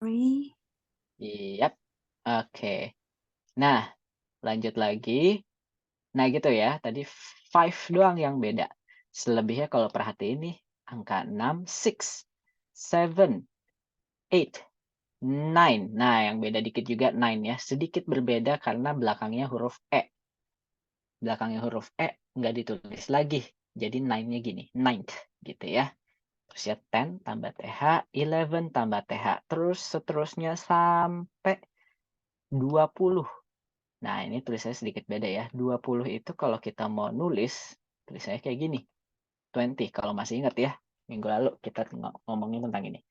Free. Yap. Oke. Nah, lanjut lagi. Nah, gitu ya. Tadi 5 doang yang beda. Selebihnya kalau perhatiin nih, angka 6, 6, 7, 8, 9. Nah, yang beda dikit juga 9 ya. Sedikit berbeda karena belakangnya huruf E. Belakangnya huruf E nggak ditulis lagi. Jadi 9-nya gini, ninth gitu ya. Terus ya 10 tambah TH, 11 tambah TH. Terus seterusnya sampai 20. Nah, ini tulisannya sedikit beda ya. 20 itu kalau kita mau nulis, tulisannya kayak gini. 20, kalau masih ingat ya. Minggu lalu kita ngomongin tentang ini.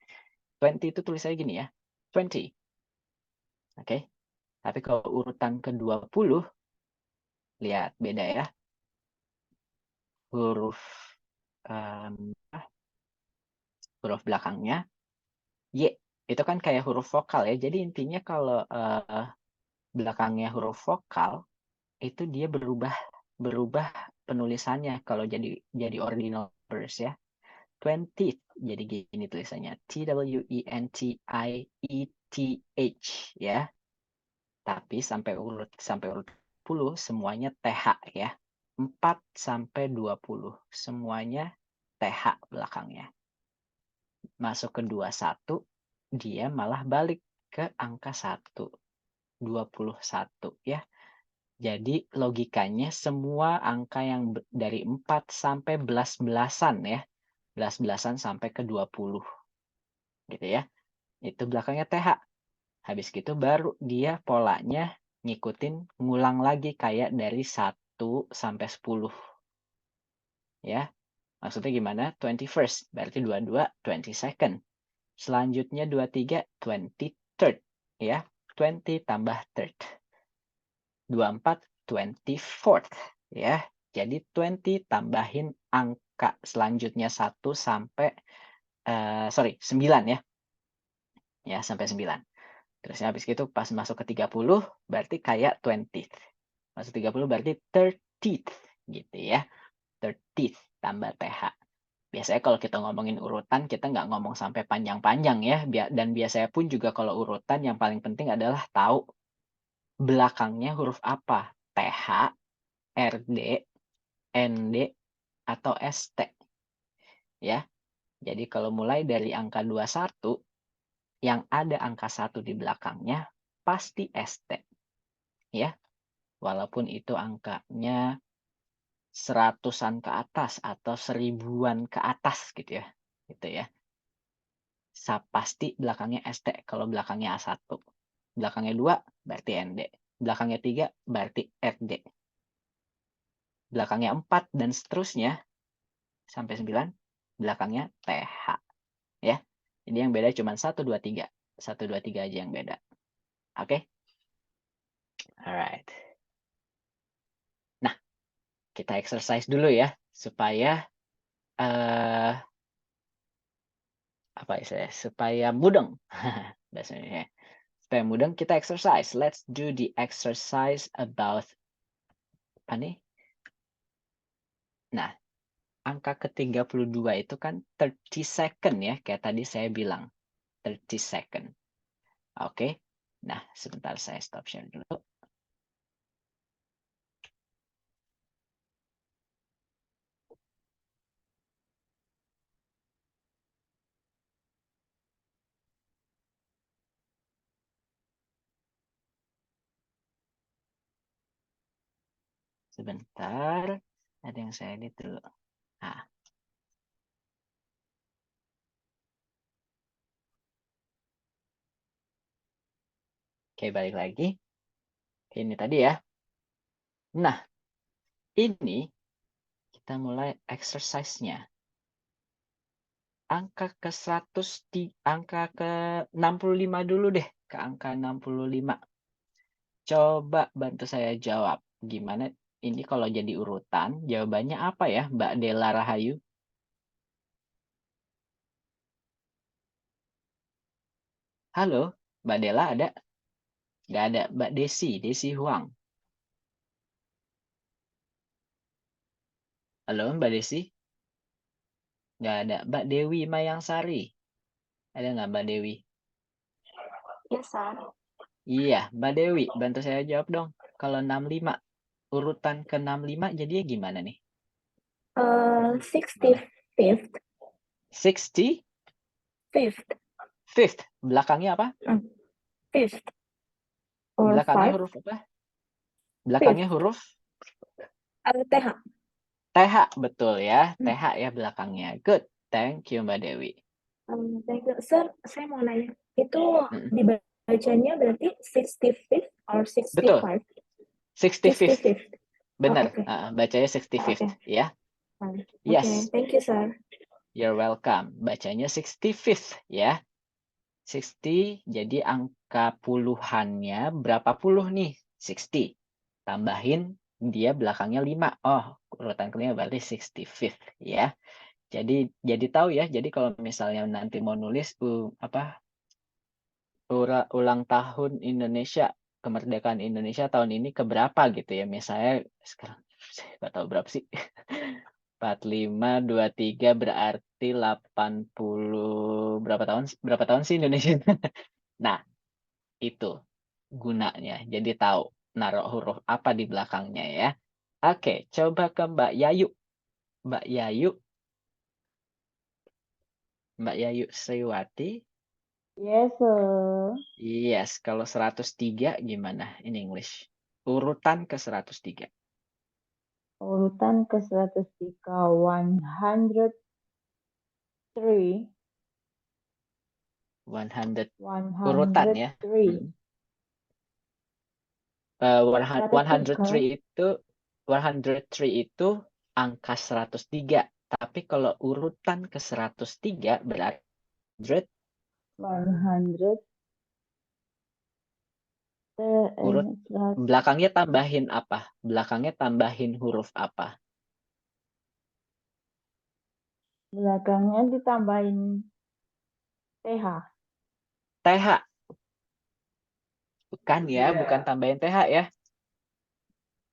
20 itu tulisannya gini ya. 20. Oke. Tapi kalau urutan ke-20, lihat beda ya. Huruf huruf belakangnya Y. Itu kan kayak huruf vokal ya. Jadi intinya kalau belakangnya huruf vokal itu dia berubah berubah penulisannya kalau jadi ordinal numbers ya. 20th jadi gini tulisannya, TWENTIETH ya. Tapi sampai urut 10 semuanya TH ya. 4 sampai 20 semuanya TH belakangnya. Masuk ke 21 dia malah balik ke angka 1. 21 ya. Jadi logikanya semua angka yang dari 4 sampai belas-belasan ya. Belas-belasan sampai ke 20. Gitu ya. Itu belakangnya TH. Habis gitu baru dia polanya ngikutin ngulang lagi kayak dari 1 sampai 10. Ya. Maksudnya gimana? 21st berarti 22, 22nd. Selanjutnya 23, 23rd ya. 20 tambah third. 24, 24th ya. Jadi 20 tambahin angka selanjutnya 1 sampai 9 ya. Ya, sampai 9. Terus habis itu pas masuk ke 30 berarti kayak 20th. Masuk 30 berarti 30th gitu ya. 30th tambah TH. Biasanya kalau kita ngomongin urutan kita nggak ngomong sampai panjang-panjang ya. Dan biasanya pun juga kalau urutan yang paling penting adalah tahu belakangnya huruf apa. TH, RD, ND, atau ST. Ya. Jadi kalau mulai dari angka 21 yang ada angka 1 di belakangnya pasti ST. Ya. Walaupun itu angkanya seratusan ke atas atau seribuan ke atas gitu ya. Gitu ya. Pasti belakangnya ST kalau belakangnya A1. Belakangnya 2 berarti ND. Belakangnya 3 berarti RD. Belakangnya 4 dan seterusnya sampai 9 belakangnya TH. Ya. Jadi yang beda cuma 1, 2, 3. 1, 2, 3 aja yang beda. Oke? Alright. Nah, kita exercise dulu ya supaya apa istilahnya? Supaya mudeng. Bahasanya. Supaya mudeng kita exercise. Let's do the exercise about apa nih? Nah, angka ke-32 itu kan 30 second ya, kayak tadi saya bilang. 30 second. Oke. Nah, sebentar saya stop share dulu. Sebentar. Ada yang saya edit dulu. Nah, oke, balik lagi. Ini tadi ya. Nah, ini kita mulai exercise-nya. Angka ke 100 angka ke 65 dulu deh, ke angka 65. Coba bantu saya jawab. Gimana ini kalau jadi urutan, jawabannya apa ya, Mbak Dela Rahayu? Halo, Mbak Dela ada? Nggak ada. Mbak Desi, Desi Huang. Halo, Mbak Desi? Nggak ada. Mbak Dewi Mayangsari. Ada nggak Mbak Dewi? Yes, sir. Iya, Mbak Dewi, bantu saya jawab dong. Kalau 65, urutan ke 65 jadinya gimana nih? 65th. 65th, Fifth. belakangnya apa? Fifth. Or Belakangnya five. huruf apa? Belakangnya Fifth. huruf TH. TH, betul ya. Hmm. TH ya belakangnya. Good, thank you Mbak Dewi. Thank you. Sir, saya mau nanya. Itu Mm-mm. dibacanya berarti 65th or Betul, 65? 65th. 65th. Benar, Okay. bacanya 65th Okay. ya. Okay. Yes, Thank you, sir. you're welcome. Bacanya 65th ya. 60 jadi angka puluhannya berapa puluh nih? 60. Tambahin dia belakangnya 5. Oh, urutan kelima berarti 65th ya. Jadi tahu ya. Jadi kalau misalnya nanti mau nulis ulang tahun Indonesia, kemerdekaan Indonesia tahun ini keberapa gitu ya. Misalnya sekarang saya nggak tahu berapa sih. 45, 23 berarti 80 berapa tahun sih Indonesia? Nah, itu gunanya. Jadi tahu naruh huruf apa di belakangnya ya. Oke, coba ke Mbak Yayu. Mbak Yayu, Mbak Yayu Sriwati. Yes, sir. Yes, kalau 103 gimana in English? Urutan ke 103. Urutan ke 103, 103, 100 urutan ya. 103. 103 103. itu 103 itu angka 103. Tapi kalau urutan ke 103 berarti 100 100. urut belakangnya tambahin apa? Belakangnya tambahin huruf apa? Belakangnya ditambahin TH. TH. Bukan ya, bukan tambahin TH ya.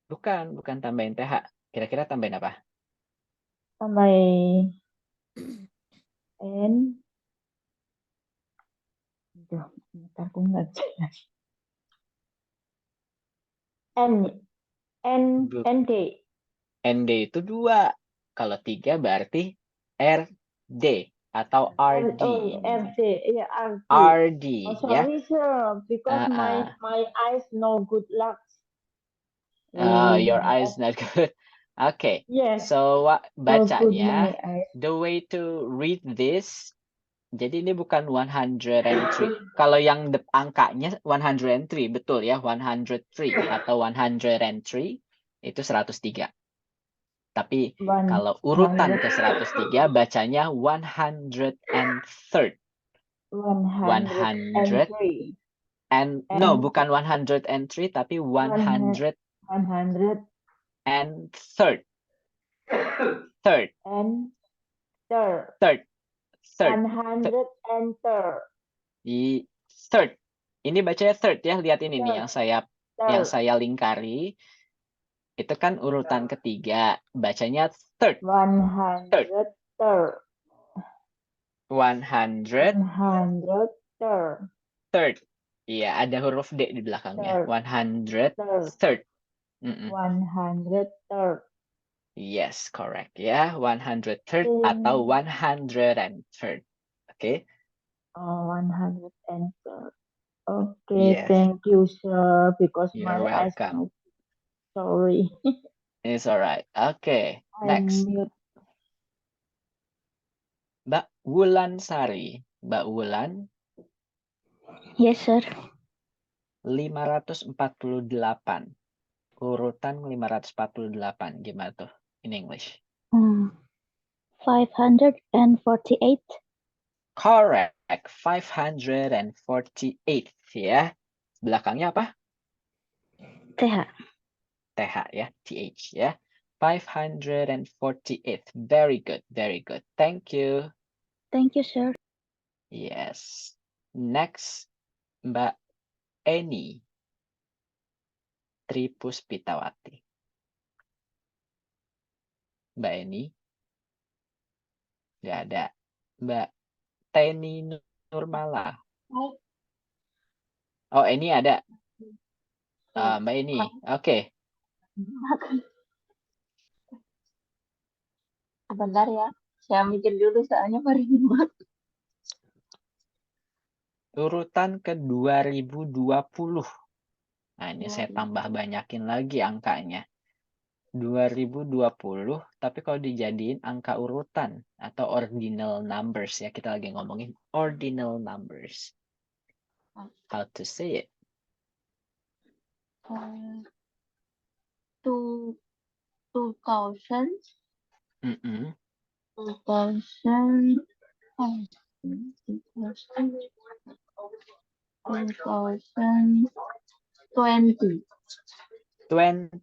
Bukan tambahin TH. Kira-kira tambahin apa? Tambahin N. Aduh, bentar, aku nggak jelas. N. ND. ND itu 2. Kalau 3 berarti RD atau RD. RD. Iya, RD. RD Oh, ya. sorry, sir, because my eyes no good luck. Your eyes not good. Okay. Yes, So no good bacanya my eyes. the way to read this. Jadi ini bukan 103. Kalau yang angkanya 103, betul ya, 103 atau 103 itu 103. Tapi kalau urutan ke 103 bacanya 103. 103. No, bukan 103 tapi 103. 100 Third. and third. Third. 100 and third. Third. Ini bacanya third ya. Lihat ini nih Third. yang saya lingkari. Itu kan urutan ketiga. Bacanya third. 100 third. 100 third. third. Iya, ada huruf D di belakangnya. 100 third. 100 third. Yes, correct ya. 100 third atau 100 and third. Oke. 100 and third. Okay, Yes. thank you, sir, because You're my eyes welcome. no. Sorry. It's alright. Okay, next. Mute. Mbak Wulan Sari. Mbak Wulan. Yes, sir. 548. Urutan 548. Gimana tuh in English? 548. Correct. 548 ya. Belakangnya apa? TH. TH ya. TH ya. 548. Very good. Very good. Thank you. Thank you, sir. Yes. Next, Mbak Eni Tripuspitawati. Mbak Eni. Nggak ada. Mbak Teni Nurmala. Oh, ini ada. Mbak ini. Oke. Bentar ya. Saya mikir dulu soalnya baru ribet. Urutan ke 2020. Nah, ini saya tambah banyakin lagi angkanya. 2020, tapi kalau dijadiin angka urutan atau ordinal numbers ya, kita lagi ngomongin ordinal numbers. How to say it? Two 2000 Mm-mm. 2000 2020 20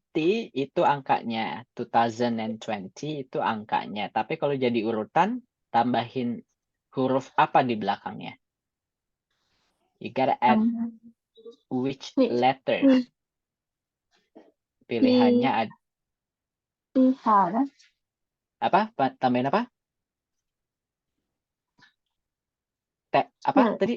itu angkanya, 2020 itu angkanya. Tapi kalau jadi urutan, tambahin huruf apa di belakangnya? You gotta add which letter. Pilihannya ada apa? Tambahin apa? Apa tadi?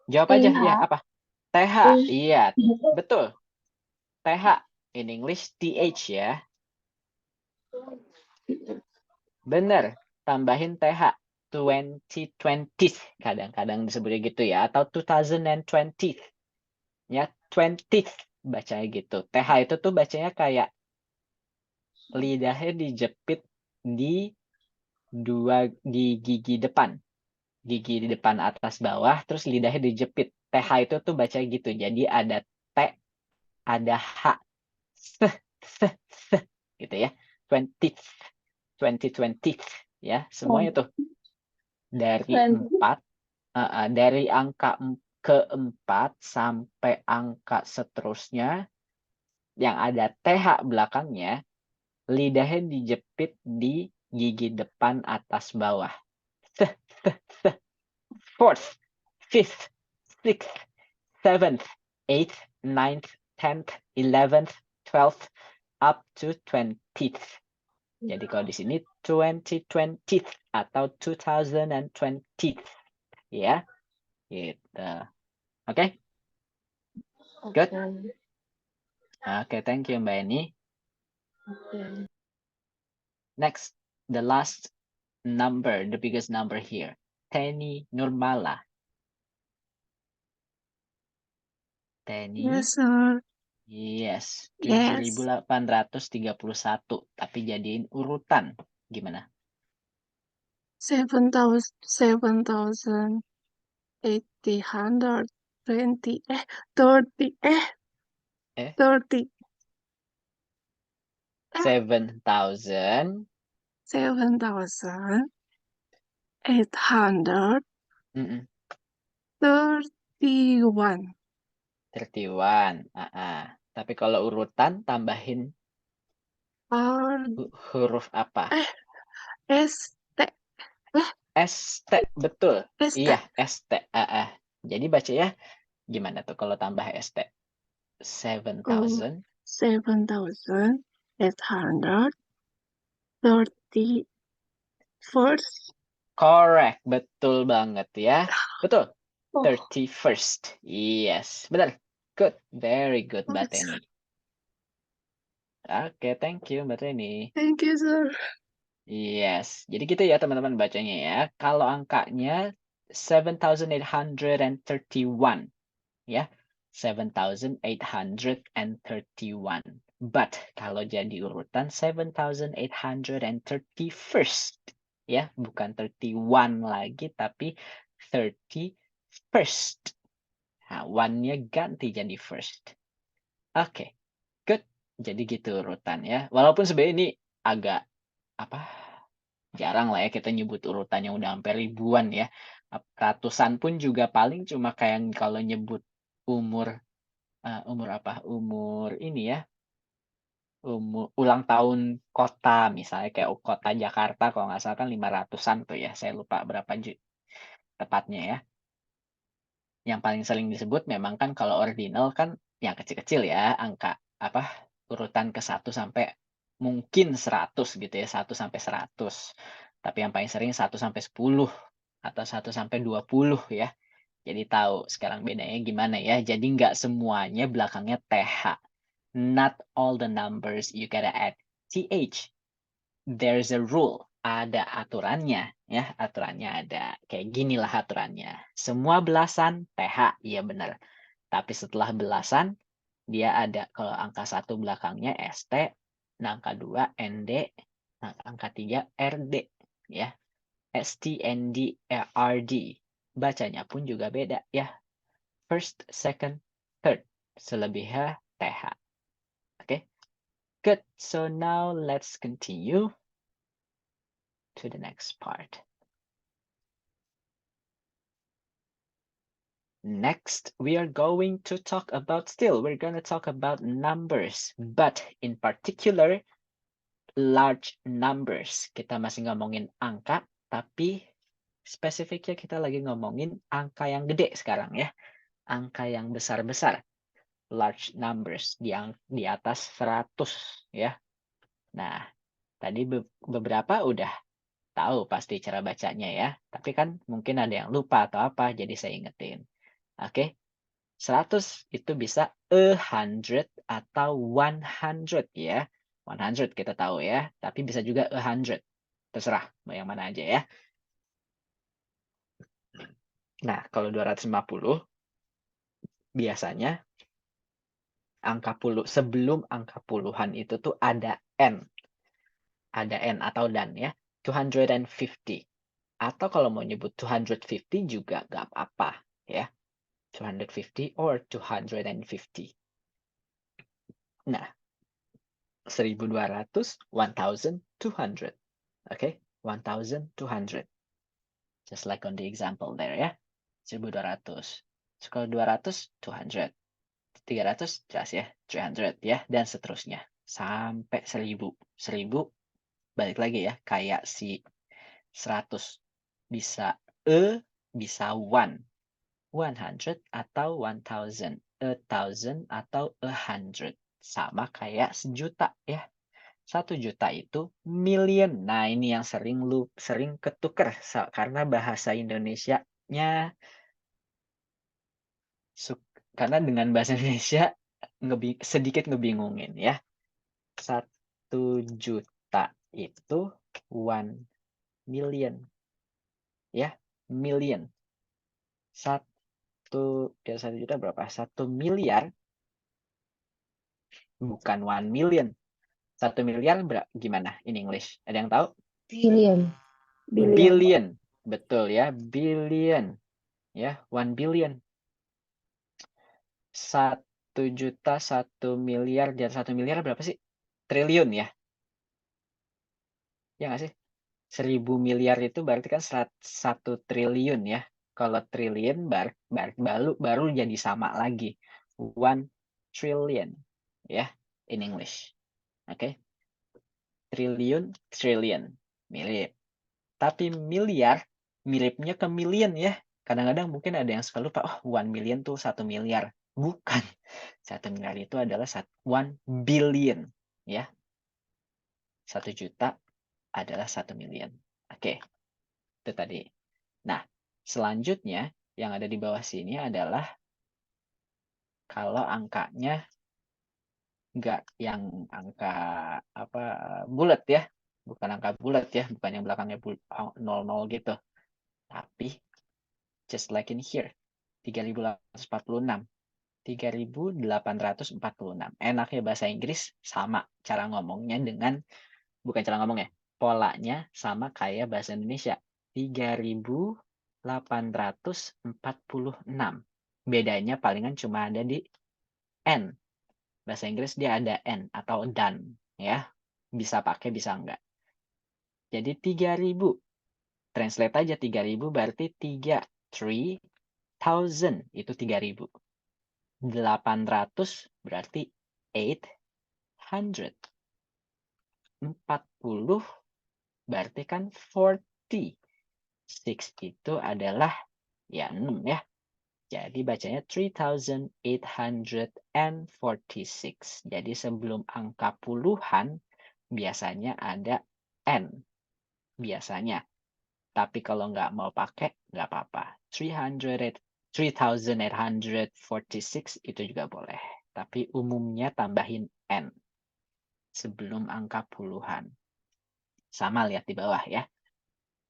Jawab aja. Ya, apa? TH. Iya, betul. TH. In English, TH ya. Bener. Tambahin TH. 2020. Kadang-kadang disebutnya gitu ya. Atau 2020. Ya, 20. Bacanya gitu. TH itu tuh bacanya kayak lidahnya dijepit di gigi depan. Gigi di depan atas bawah. Terus lidahnya dijepit. TH itu tuh bacanya gitu. Jadi ada T, ada H. Gitu ya. 2020 ya, semuanya tuh dari 4 dari angka keempat sampai angka seterusnya yang ada TH belakangnya, lidahnya dijepit di gigi depan atas bawah. Fourth, fifth, sixth, seventh, eighth, ninth, 10th, 11th, 12th, up to 20th. Jadi kalau di sini 2020 atau 2020 ya. Gitu. Oke? Good. Oke, thank you Mbak Eni. Next, the last number, the biggest number here. Teni Nurmala. Teni. Yes, sir. Yes, Yes. 7.831. Tapi jadiin urutan. Gimana? 7,820. 30. 7,000. 7,831. 31. Tapi kalau urutan tambahin huruf apa? ST. ST, betul. ST. Iya, ST. Jadi bacanya gimana tuh kalau tambah ST? 7,000. 7,831. Correct, betul banget ya. Betul. 31st. Yes, benar. Good, very good Mbak Teni. Oke, thank you Mbak Teni. Thank you, sir. Yes, jadi gitu ya teman-teman bacanya ya. Kalau angkanya 7,831 ya. 7,831. But kalau jadi urutan 7,831st ya, bukan 31 lagi tapi 31st. Nah, one-nya ganti jadi first. Oke, good. Jadi gitu urutan ya. Walaupun sebenarnya ini agak jarang lah ya kita nyebut urutan yang udah hampir ribuan ya. Ratusan pun juga paling cuma kayak kalau nyebut umur umur ini ya, ulang tahun kota misalnya kayak kota Jakarta kalau nggak salah kan 500-an tuh ya, saya lupa berapa tepatnya ya. Yang paling sering disebut memang kan kalau ordinal kan yang kecil-kecil ya, angka urutan ke 1 sampai mungkin 100 gitu ya, 1 sampai 100. Tapi yang paling sering 1 sampai 10 atau 1 sampai 20 ya. Jadi tahu sekarang bedanya gimana ya. Jadi nggak semuanya belakangnya TH. Not all the numbers you gotta add TH. There's a rule. Ada aturannya ya. Aturannya ada. Kayak ginilah aturannya. Semua belasan TH. Iya benar. Tapi setelah belasan dia ada kalau angka 1 belakangnya ST, nah angka 2 ND, nah angka 3 RD ya. ST, ND, RD. Bacanya pun juga beda ya. First, second, third. Selebihnya TH. Okay? Good. So now let's continue to the next part. Next, we are going to talk about we're going to talk about numbers, but in particular, large numbers. Kita masih ngomongin angka, tapi spesifiknya kita lagi ngomongin angka yang gede sekarang ya. Angka yang besar-besar. Large numbers di atas 100 ya. Nah, tadi beberapa udah tahu pasti cara bacanya ya. Tapi kan mungkin ada yang lupa atau apa, jadi saya ingetin. Oke. 100 itu bisa 100 atau 100 ya. 100 kita tahu ya, tapi bisa juga 100. Terserah mau yang mana aja ya. Nah, kalau 250 biasanya angka sebelum angka puluhan itu tuh ada N. Ada N atau dan ya. 250. Atau kalau mau nyebut 250 juga gak apa-apa ya. 250 or 250. Nah, 1200, 1200. Okay, 1200. Just like on the example there ya. 1200. So, kalau 200, 200. 300, jelas ya, 300 ya, dan seterusnya. Sampai 1000. 1000, balik lagi ya, kayak si 100. Bisa bisa 1. 100 atau 1000. 1000 atau 100. Sama kayak sejuta ya. 1 juta itu million. Nah, ini yang sering ketuker karena bahasa Indonesianya karena dengan bahasa Indonesia sedikit ngebingungin ya. 1 juta itu 1 million. Ya, million. 1 juta berapa? 1 miliar bukan 1 million. 1 miliar gimana in English? Ada yang tahu? Billion. Billion. Betul ya, billion. Ya, 1 billion. 1 juta, 1 miliar, dan 1 miliar berapa sih? Triliun ya? Ya nggak sih? 1000 miliar itu berarti kan 1 triliun ya. Kalau triliun baru jadi sama lagi. 1 trillion ya in English. Oke. Triliun, trillion. Mirip. Tapi miliar miripnya ke million ya. Kadang-kadang mungkin ada yang suka lupa, 1 million tuh 1 miliar. Bukan. 1 miliar itu adalah 1 billion ya. 1 juta adalah 1 million. Oke. Itu tadi. Nah, selanjutnya yang ada di bawah sini adalah kalau angkanya enggak yang angka bulat ya. Bukan angka bulat ya, bukan yang belakangnya 00 gitu. Tapi just like in here, 3846. 3846. Enaknya bahasa Inggris sama cara ngomongnya bukan cara ngomongnya, polanya sama kayak bahasa Indonesia. 3846. Bedanya palingan cuma ada di N. Bahasa Inggris dia ada N atau dan ya. Bisa pakai bisa enggak. Jadi 3000. Translate aja 3000 berarti 3000 itu 3000. 800 berarti 800. 40 berarti kan 40. 6 itu adalah ya 6 ya. Jadi bacanya 3846. Jadi sebelum angka puluhan biasanya ada N. Biasanya. Tapi kalau nggak mau pakai, nggak apa-apa. 3,846 itu juga boleh. Tapi umumnya tambahin N sebelum angka puluhan. Sama lihat di bawah ya.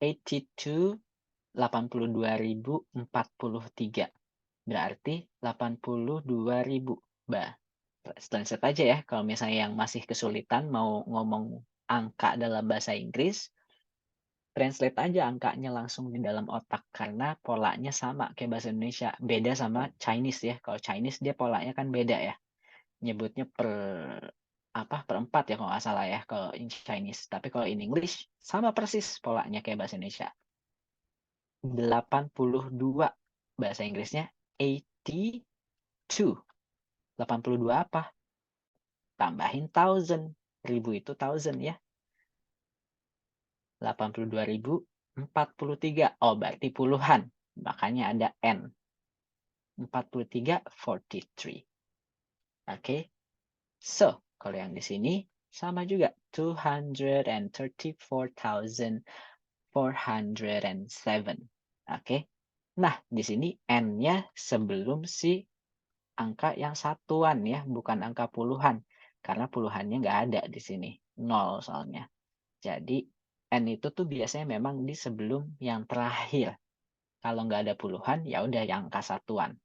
82.043. Berarti 82.000. Translate aja ya. Kalau misalnya yang masih kesulitan mau ngomong angka dalam bahasa Inggris, translate aja angkanya langsung di dalam otak. Karena polanya sama kayak bahasa Indonesia. Beda sama Chinese ya. Kalau Chinese dia polanya kan beda ya. Nyebutnya per 4 ya kalau nggak salah ya kalau in Chinese. Tapi kalau in English sama persis polanya kayak bahasa Indonesia. 82 bahasa Inggrisnya 82. 82 apa? Tambahin 1000. 1000 itu 1000 ya. 82.043. Oh, berarti puluhan. Makanya ada N. 43, 43. Oke. So, kalau yang di sini sama juga. 234,407. Oke. Nah, di sini N-nya sebelum si angka yang satuan ya, bukan angka puluhan. Karena puluhannya nggak ada di sini. 0 soalnya. Jadi, N itu tuh biasanya memang di sebelum yang terakhir. Kalau nggak ada puluhan, ya udah yang angka satuan.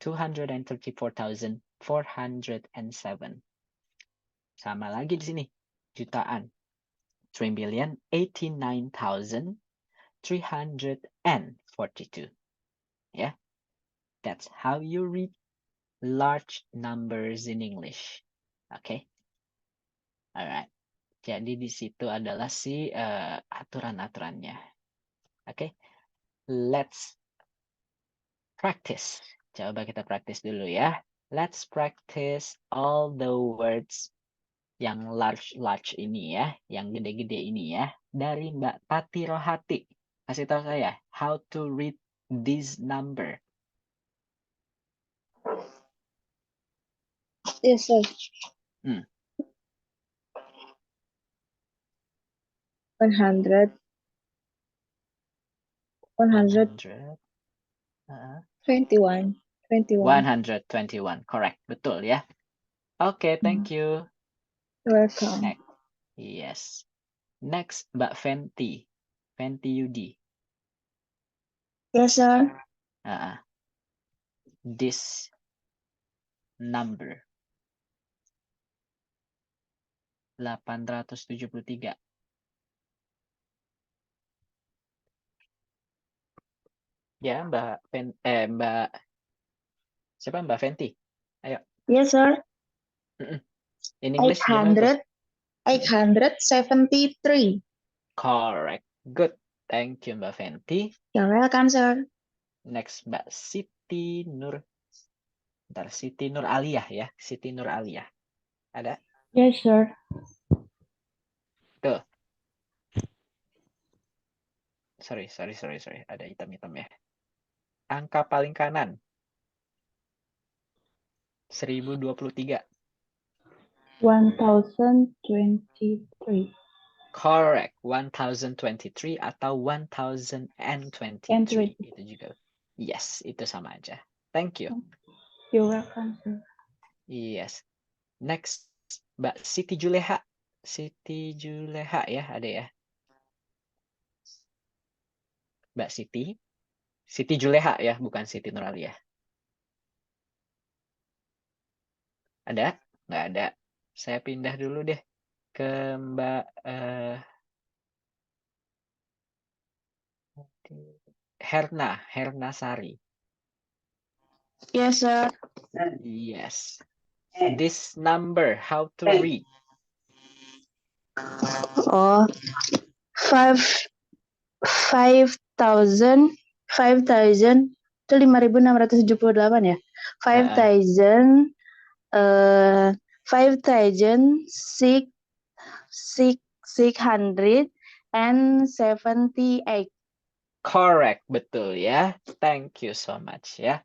234,407. Sama lagi di sini. Jutaan. 3,089,342. Ya. That's how you read large numbers in English. Okay? Alright. Jadi di situ adalah si aturan-aturannya. Okay? Let's practice. Coba kita practice dulu ya. Let's practice all the words yang large ini ya, yang gede-gede ini ya, dari Mbak Tati Rohati. Kasih tahu saya, how to read this number. Yes, sir. 100, 100. 21, 21. 121, correct. Betul ya. Oke, thank you. Welcome. Next. Yes. Next, Mbak Fenty. Fenty Yudi. Yes, sir. This number. 873. Ya, Mbak siapa Mbak Fenty? Ayo. Yes, sir. In English gimana tuh? 873. Correct. Good. Thank you, Mbak Fenty. You're welcome, sir. Next, Mbak Siti Nur. Bentar, Siti Nur Aliyah ya. Siti Nur Aliyah. Ada? Yes, sir. Tuh. Sorry. Ada hitam-hitam ya. Angka paling kanan. 1023. 1023. Correct. 1023 atau 1023. Itu juga. Yes, itu sama aja. Thank you. You're welcome, sir. Yes. Next, Mbak Siti Juleha. Siti Juleha ya, ada ya. Mbak Siti. Siti Juleha ya, bukan Siti Nuraliah. Ada? Nggak ada. Saya pindah dulu deh ke Mbak Herna Sari. Yes, sir. Yes. This number, how to read? Oh, 5,000 itu 5.678 ya. 5,678. Correct, betul ya. Thank you so much ya.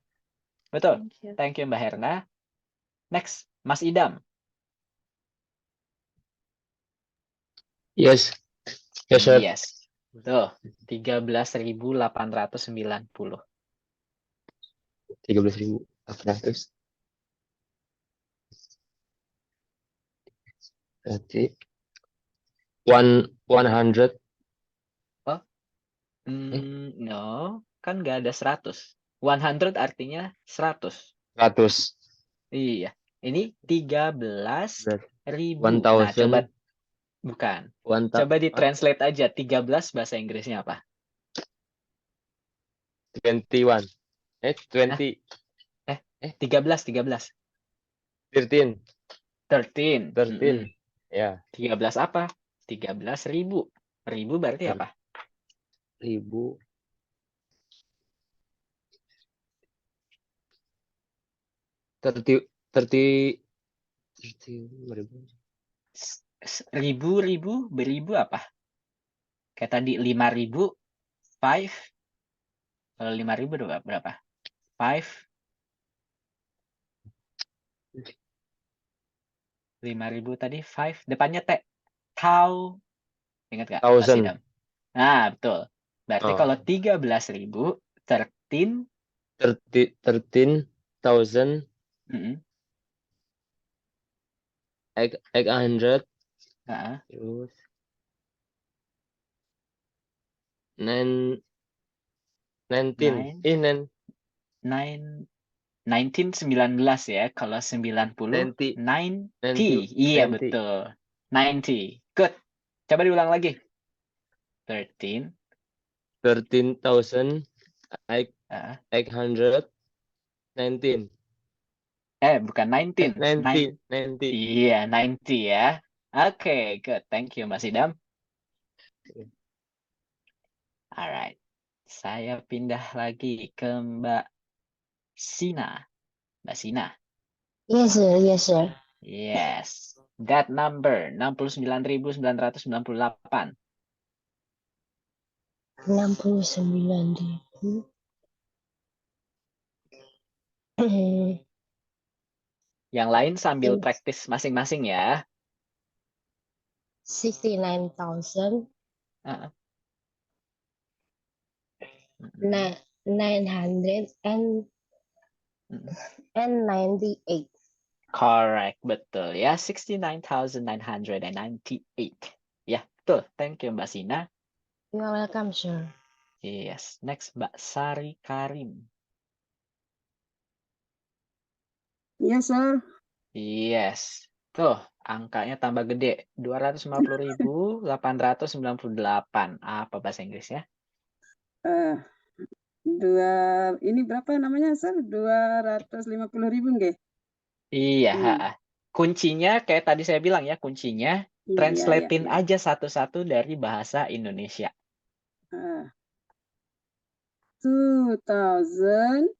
Betul. Thank you Mbak Herna. Next, Mas Idam. Yes, sir. Yes. Tuh, 13.890. 13.800. Berarti 100. No, kan nggak ada 100. 100 artinya 100. 100. Iya, ini 13.000. Nah, 1000. coba bukan. 1000. Coba ditranslate aja. 13 bahasa Inggrisnya apa? 21. 20. 13. 13. 13. 13. Ya, 13 apa? 13.000. Ribu berarti apa? 1000. 30. 30.000. Ribu, beribu apa? Kayak tadi 5.000, 5. Kalau 5.000 berapa? 5. 5.000 tadi 5. Depannya T. Tau. Ingat gak? Mbak 1000. Sidam? Nah, betul. Berarti Oh. kalau 13.000, 13. 13,000. Mm-mm. 800. Nah, Terus 19. 19 ya. Kalau 90, 90. 90. Iya, betul. 90. Good. Coba diulang lagi. 13. 13,819. Bukan 19. 90. Iya, 90 ya. Oke, good. Thank you, Mas Idam. Alright. Saya pindah lagi ke Mbak Sina. Mbak Sina. Yes, sir. Yes, sir. Yes. That number, 69.998. 69.000. Yang lain sambil Yes. praktis masing-masing ya. 69,000. Uh, 998. Correct, betul ya. 69,998. Ya, betul. Thank you, Mbak Sina. You are welcome, sir. Yes. Next, Mbak Sari Karim. Yes, sir. Yes. Tuh, angkanya tambah gede. 250.898. Apa bahasa Inggrisnya? Eh, ini berapa namanya, sir? 250.000 nggih? Iya. Hmm. Kuncinya kayak tadi saya bilang ya, kuncinya Iya, translatein iya. aja satu-satu dari bahasa Indonesia. 2,000.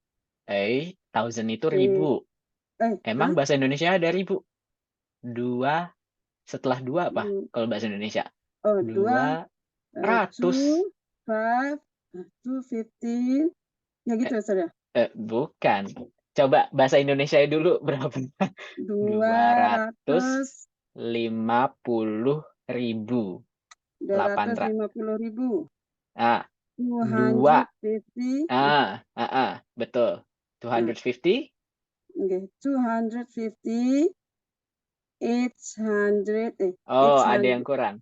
1,000 itu ribu. Emang bahasa Indonesia ada ribu? Dua, setelah dua apa? Kalau bahasa Indonesia? 200. 250. Ya gitu, sir. Bukan. Coba bahasa Indonesia dulu berapa? 250.800. 250.000. Ah, 250. betul. 250. Okay. 250. 800. Oh, ada 800. yang kurang.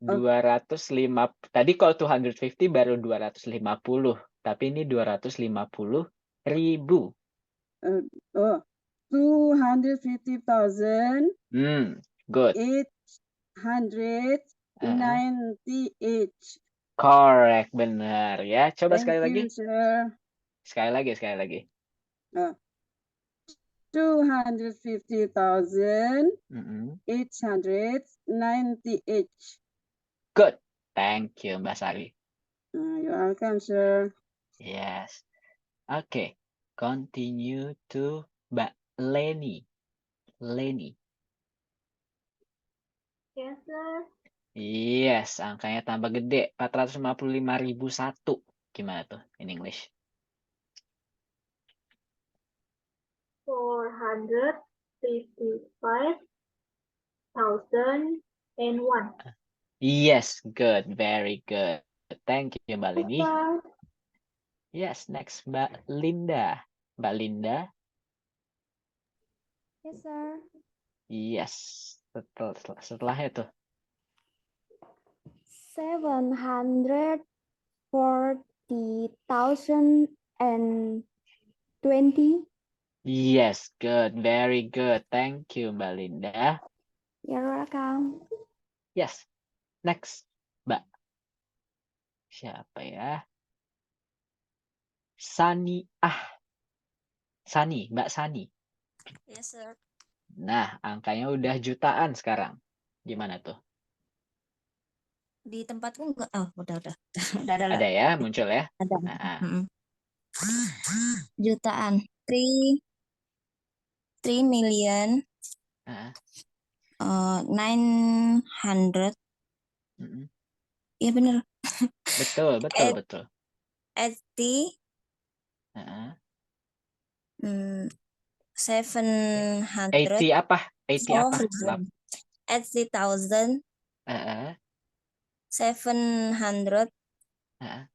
250. Tadi kalau 250 baru 250. Tapi ini 250.000. 250,000. Good. 898. Correct, benar ya. Coba sekali lagi. Thank you, sir. Sekali lagi. 250,898. Good. Thank you, Mbak Sari. You're welcome, sir. Yes. Okay. Continue to Mbak Leni. Yes, sir. Yes, angkanya tambah gede. 455.001. Gimana tuh in English? 455,001. Yes, good. Very good. Thank you, Mbak Leni. Bye. Yes, next Mbak Linda. Mbak Linda. Yes, sir. Yes. Setelahnya tuh. 740,020. Yes, good. Very good. Thank you, Mbak Linda. You're welcome. Yes. Next, Mbak. Siapa ya? Sani. Sani, Mbak Sani. Yes, sir. Nah, angkanya udah jutaan sekarang. Gimana tuh? Di tempatku enggak. Oh, udah. Udah ada. Ada ya, muncul ya? Ada. Nah, Jutaan. 3 million nah, 900. mm-mm. Iya bener. Betul. 80 Nah, 700. 80 apa? 80 Oh, apa? 80,000 700 Nah.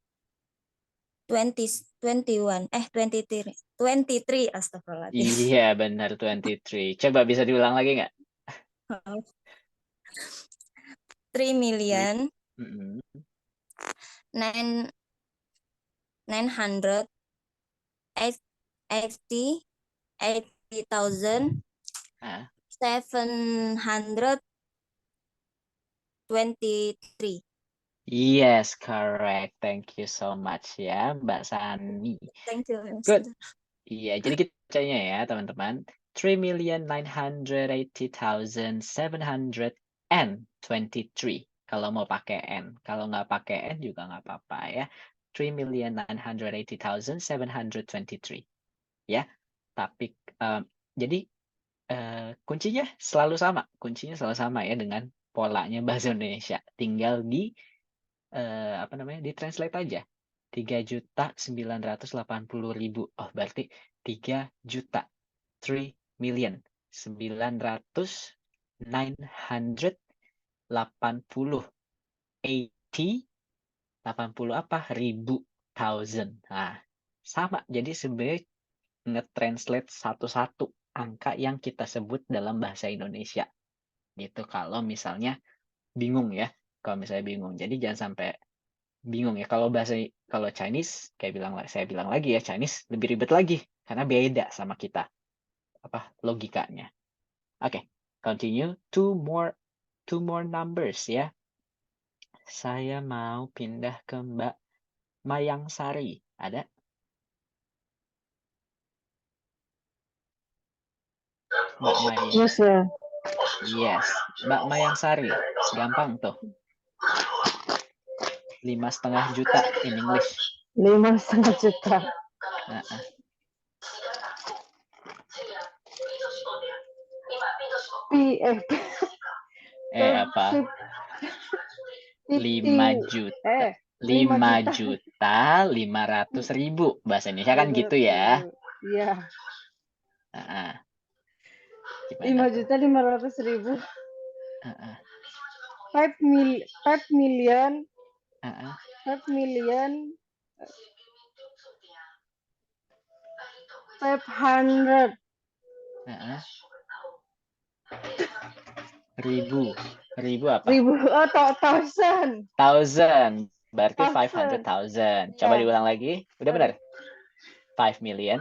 23 astagfirullahaladzim. Iya, benar 23. Coba bisa diulang lagi nggak? 3 million Mm-mm. 980 80,000 Ah. 723. Yes, correct. Thank you so much ya, Mbak Sani. Thank you. Good. Iya, jadi kita bacanya ya, teman-teman. 3.980,723. Kalau mau pakai N. Kalau nggak pakai N juga nggak apa-apa ya. 3.980,723. Ya, tapi jadi kuncinya selalu sama. Kuncinya selalu sama ya dengan polanya bahasa Indonesia. Tinggal di di translate aja. 3.980.000. Oh, berarti 3 juta. 3 million. 980 80 apa? Ribu. Thousand. Nah, sama. Jadi sebenarnya nge-translate satu-satu angka yang kita sebut dalam bahasa Indonesia. Gitu kalau misalnya bingung ya. Kalau misalnya bingung. Jadi jangan sampai bingung ya. Kalau Chinese, saya bilang lagi ya, Chinese lebih ribet lagi karena beda sama kita. Logikanya. Oke, continue. Two more numbers ya. Saya mau pindah ke Mbak Mayang Sari. Ada? Mbak Mayang. Yes, sir. Yes, Mbak Mayang Sari. Gampang tuh. 5,5 juta in English. 5,5 juta. Apa? 5 juta. 5.500.000 bahasa Indonesia kan gitu ya. Iya. 5.500.000. 5 million 500. Ribu apa? Thousand. Berarti 500,000. Coba diulang lagi. Udah benar? 5 million.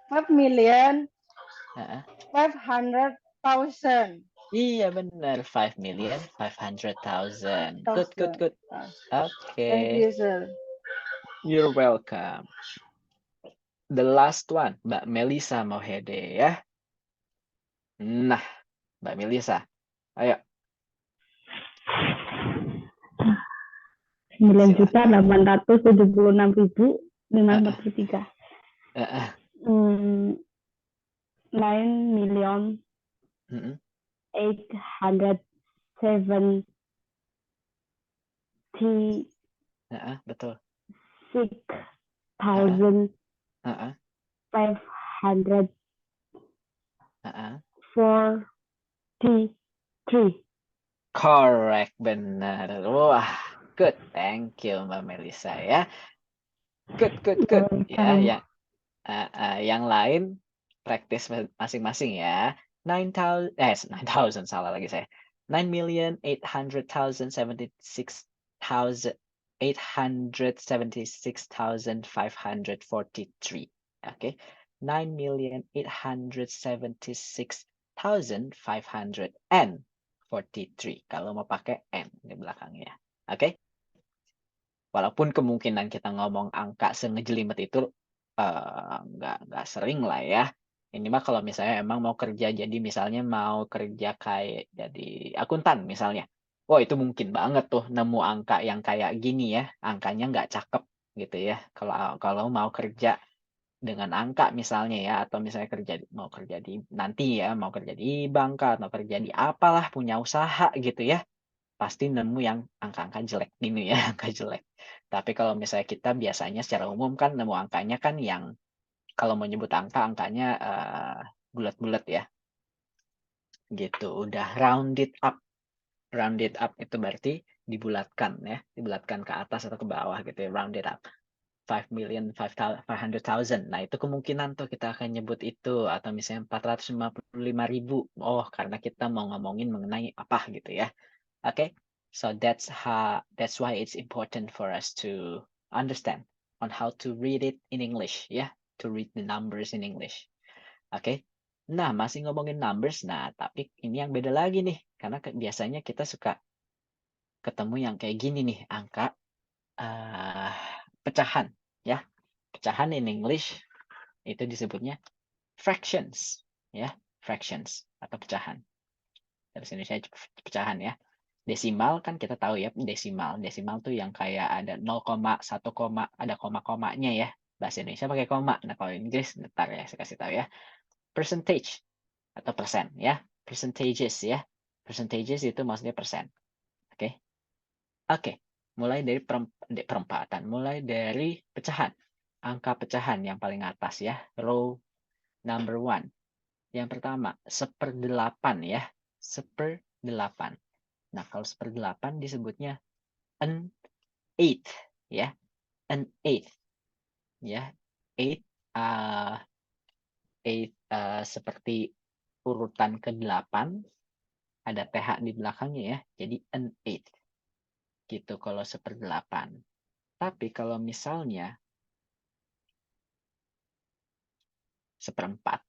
500,000. Iya benar. 5.500.000. Good. Oke. Thank you, sir. You're welcome. The last one, Mbak Melisa Mohede ya. Nah, Mbak Melisa. Ayo. 9.876.543. 9.870. Betul. 6,543. Correct, benar. Wah, Good. Thank you, Mbak Melisa ya. Good. Ya, Welcome. yang lain praktis masing-masing ya. 9,000 salah lagi saya. 9,876,543. Oke. 9,876,543 kalau mau pakai N di belakangnya. Oke. Walaupun kemungkinan kita ngomong angka sengejelimet itu nggak sering lah ya. Ini mah kalau misalnya emang mau kerja, jadi misalnya mau kerja kayak jadi akuntan misalnya. Wah, itu mungkin banget tuh nemu angka yang kayak gini ya. Angkanya nggak cakep gitu ya. Kalau mau kerja dengan angka misalnya ya, atau misalnya mau kerja di nanti ya, mau kerja di bank atau kerja di apalah, punya usaha gitu ya. Pasti nemu yang angka-angka jelek gini ya, angka jelek. Tapi kalau misalnya kita biasanya secara umum kan nemu angkanya kan yang kalau mau nyebut angkanya bulat-bulat ya. Gitu, udah rounded up. Rounded up itu berarti dibulatkan ya, dibulatkan ke atas atau ke bawah gitu ya, rounded up. 5.500.000. Nah, itu kemungkinan tuh kita akan nyebut itu, atau misalnya 455.000. Oh, karena kita mau ngomongin mengenai apa gitu ya. Okay, so that's why it's important for us to understand on how to read it in English, ya, to read the numbers in English. Okay, nah masih ngomongin numbers, nah tapi ini yang beda lagi nih, karena biasanya kita suka ketemu yang kayak gini nih, angka pecahan, ya, pecahan in English itu disebutnya fractions, ya, fractions atau pecahan. Dari Indonesia pecahan ya. Desimal kan kita tahu ya, desimal. Desimal tuh yang kayak ada 0,1, ada koma-komanya ya. Bahasa Indonesia pakai koma. Nah, kalau Inggris, ntar ya, saya kasih tahu ya. Percentage atau persen ya. Percentages ya. Percentages itu maksudnya persen. Oke. Oke. Mulai dari perempatan. Mulai dari pecahan. Angka pecahan yang paling atas ya. Row number 1. Yang pertama, 1/8 ya. 1/8. Nah, kalau 1/8 disebutnya an eighth ya, an eighth ya, eighth seperti urutan ke-8 ada th di belakangnya ya, jadi an eighth gitu kalau 1/8. Tapi kalau misalnya 1/4,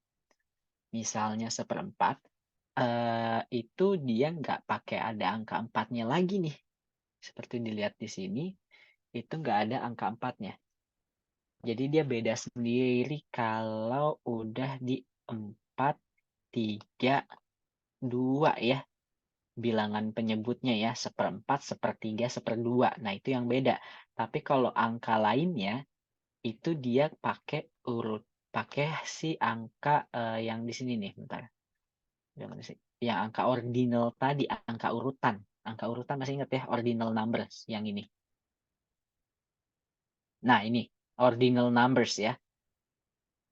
misalnya 1/4 itu dia nggak pakai ada angka 4-nya lagi nih, seperti dilihat di sini itu nggak ada angka 4-nya. Jadi dia beda sendiri kalau udah di 4, 3, 2 ya. Bilangan penyebutnya ya, 1/4, 1/3, 1/2. Nah, itu yang beda. Tapi kalau angka lainnya, itu dia pakai si angka yang di sini nih, bentar. Yang angka ordinal tadi, angka urutan. Angka urutan masih ingat ya, ordinal numbers yang ini. Nah, ini ordinal numbers ya.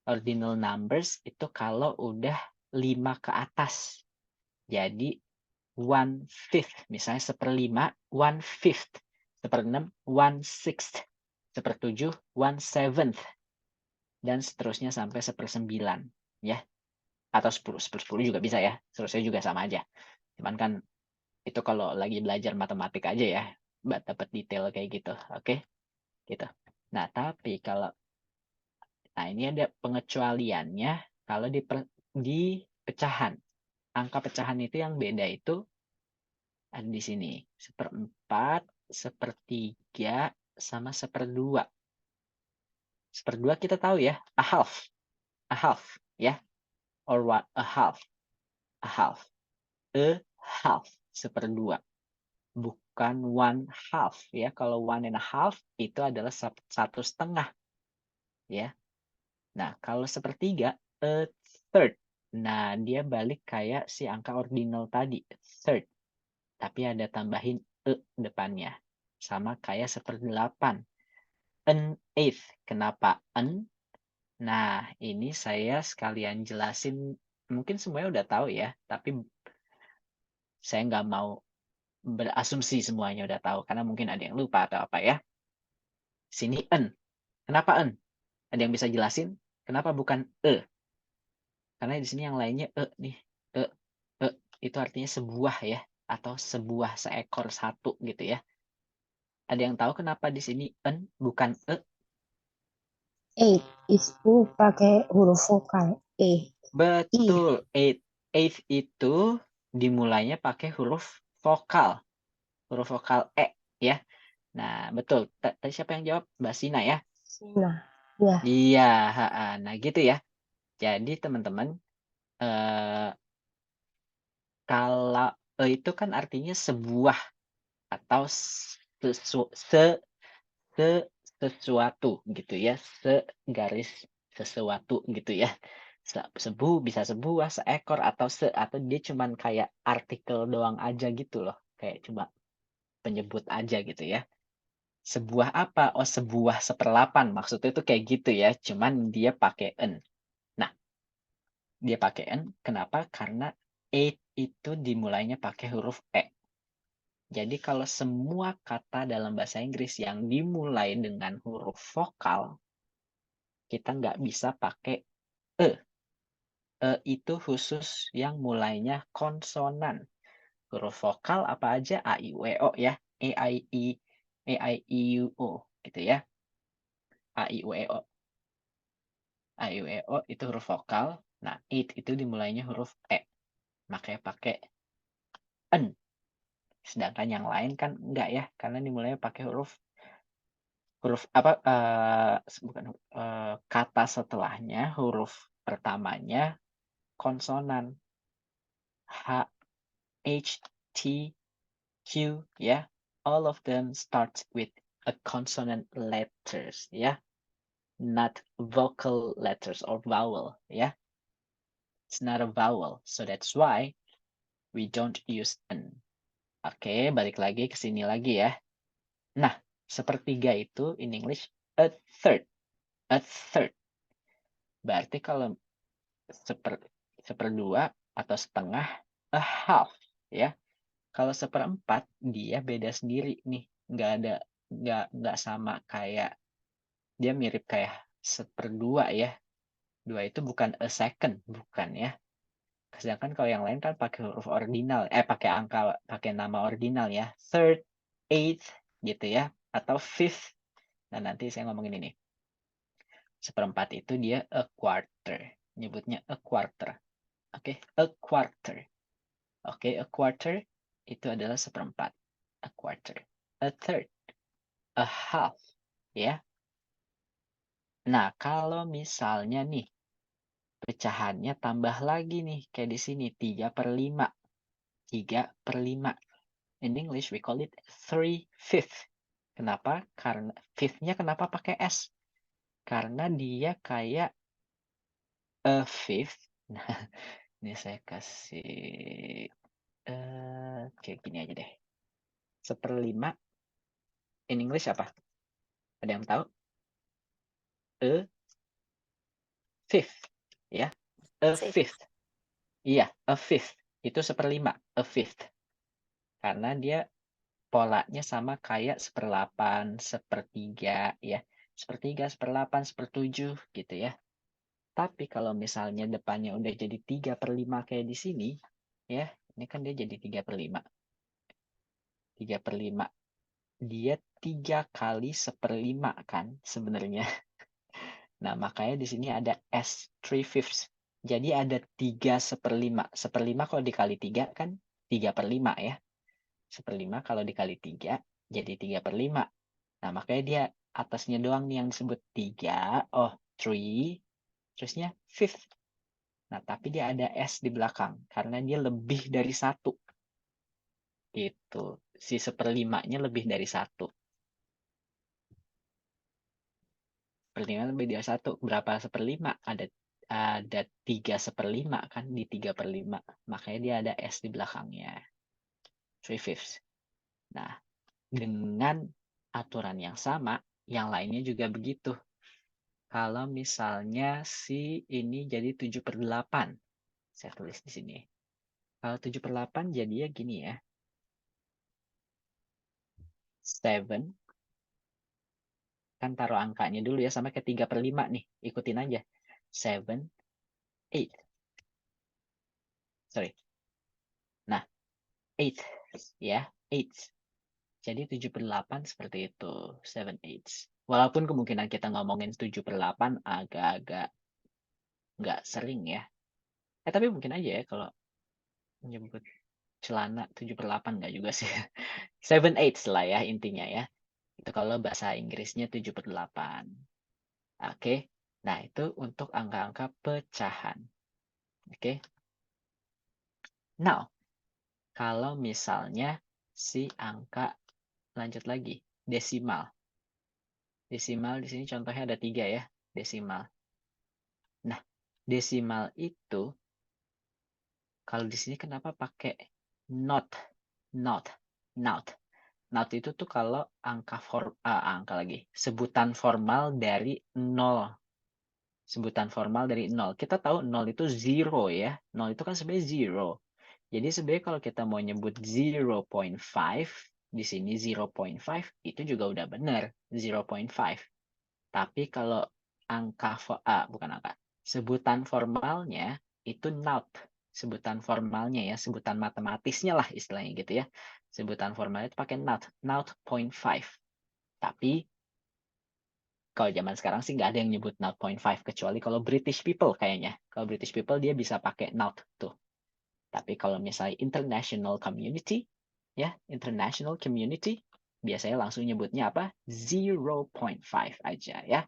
Ordinal numbers itu kalau udah 5 ke atas. Jadi 1/5, misalnya 1/5, 1/5, 1/6, 1/6, 1/7, 1/7, dan seterusnya sampai 1/9, ya. Atau 10 juga bisa ya, seterusnya juga sama aja. Cuman kan itu kalau lagi belajar matematik aja ya, dapat detail kayak gitu, oke? Gitu. Nah, tapi kalau ini ada pengecualiannya kalau di pecahan. Angka pecahan itu yang beda itu ada di sini. 1/4, 1/3, sama 1/2. 1/2 kita tahu ya, a half. A half, ya. Or what? A half. A half. A half. 1/2. Bukan 1/2 ya. Kalau 1.5 itu adalah 1/2. Ya. Nah, kalau 1/3, a third. Nah, dia balik kayak si angka ordinal tadi, third. Tapi ada tambahin depannya. Sama kayak 1/8. An eighth. Kenapa an? Nah, ini saya sekalian jelasin. Mungkin semuanya udah tahu ya, tapi saya nggak mau berasumsi semuanya udah tahu karena mungkin ada yang lupa atau apa ya. Sini en. Kenapa en? Ada yang bisa jelasin? Kenapa bukan e? Karena di sini yang lainnya nih. E. Itu artinya sebuah ya, atau sebuah, seekor, satu gitu ya. Ada yang tahu kenapa di sini en bukan e? 8 itu pakai huruf vokal E. Betul. Eighth itu dimulainya pakai huruf vokal. Huruf vokal E ya. Nah, betul. Tadi siapa yang jawab? Mbak Sina ya? Nah, ya. Iya, nah gitu ya. Jadi teman-teman, kalau itu kan artinya sebuah atau sesuatu gitu ya, segaris sesuatu gitu ya. Bisa sebuah, seekor atau dia cuman kayak artikel doang aja gitu loh. Kayak cuma penyebut aja gitu ya. Sebuah apa? Oh, sebuah 1/8. Maksudnya itu kayak gitu ya. Cuman dia pakai en. Nah, dia pakai n. Kenapa? Karena 8 itu dimulainya pakai huruf E. Jadi kalau semua kata dalam bahasa Inggris yang dimulai dengan huruf vokal, kita nggak bisa pakai e. E itu khusus yang mulainya konsonan. Huruf vokal apa aja? A, I, U, E, O ya. E, I, U, O gitu ya. A, I, U, E, O. A, I, U, E, O itu huruf vokal. Nah, it itu dimulainya huruf E. Makanya pakai en. Sedangkan yang lain kan enggak ya, karena dimulainya pakai huruf apa kata setelahnya, huruf pertamanya konsonan. H, H, T, Q ya. All of them start with a consonant letters ya. Not vocal letters or vowel ya. It's not a vowel. So that's why we don't use an. Oke, balik lagi ke sini lagi ya. Nah, sepertiga itu in English a third. A third. Berarti kalau seperdua atau setengah, a half ya. Kalau 1/4 dia beda sendiri nih. Nggak sama kayak, dia mirip kayak 1/2 ya. 2 itu bukan a second, bukan ya. Sedangkan kalau yang lain kan pakai huruf ordinal, pakai nama ordinal ya. Third, eighth gitu ya, atau fifth. Nah, nanti saya ngomongin ini. 1/4 itu dia a quarter. Nyebutnya a quarter. Oke, a quarter. Oke, a quarter itu adalah 1/4. A quarter. A third. A half. Ya. Nah, kalau misalnya nih, pecahannya tambah lagi nih, kayak di sini, 3/5. 3/5. In English, we call it 3/5. Kenapa? Karena fifth-nya kenapa pakai S? Karena dia kayak a fifth. Nah, ini saya kasih kayak gini aja deh. 1/5 in English apa? Ada yang tahu? A fifth, ya. A fifth. Iya, a fifth. Itu 1/5, a fifth. Karena dia polanya sama kayak 1/8, 1/3, ya. 1/3, 1/8, 1/7 gitu ya. Tapi kalau misalnya depannya udah jadi 3/5 kayak di sini, ya, ini kan dia jadi 3/5. 3/5. Dia 3 kali 1/5 kan sebenarnya. Nah, makanya di sini ada S, 3/5. Jadi ada 3/1/5. 1/5 kalau dikali 3 kan 3/5 ya. 1/5 kalau dikali 3 jadi 3/5. Nah, makanya dia atasnya doang nih yang disebut 3. Oh, 3. Terusnya fifth. Nah, tapi dia ada S di belakang. Karena dia lebih dari 1. Gitu. Si 1/5-nya lebih dari 1. 1/5 lebih dari 1. Berapa 1/5? Ada 3/5 kan di 3/5. Makanya dia ada S di belakangnya. 3/5. Nah, dengan aturan yang sama, yang lainnya juga begitu. Kalau misalnya si ini jadi 7/8. Saya tulis di sini. Kalau 7/8 jadinya gini ya. 7. Kan taruh angkanya dulu ya, sampai ke 3/5 nih. Ikutin aja. 7, 8. Sorry. Nah, 8. Ya, 8. Jadi 7/8 seperti itu. 7, 8. Walaupun kemungkinan kita ngomongin 7/8 agak-agak nggak sering ya. Tapi mungkin aja ya kalau menyebut celana 7/8 nggak juga sih. 7, 8 lah ya intinya ya. Itu kalau bahasa Inggrisnya 7/8. Oke. Nah, itu untuk angka-angka pecahan. Oke. Now, kalau misalnya si angka, lanjut lagi, desimal. Desimal di sini contohnya ada 3 ya, desimal. Nah, desimal itu, kalau di sini kenapa pakai not? Not itu tuh kalau sebutan formal dari 0. Sebutan formal dari 0. Kita tahu 0 itu 0 ya. 0 itu kan sebenarnya 0. Jadi sebenarnya kalau kita mau nyebut 0.5, di sini 0.5 itu juga udah benar, 0.5. Tapi kalau sebutan formalnya itu not. Sebutan formalnya ya, sebutan matematisnya lah istilahnya gitu ya. Sebutan formalnya itu pakai not, 0.5. Tapi kalau zaman sekarang sih nggak ada yang nyebut 0.5 kecuali kalau British people kayaknya. Kalau British people dia bisa pakai not tuh. Tapi kalau misalnya international community, ya, international community, biasanya langsung nyebutnya apa? 0.5 aja ya.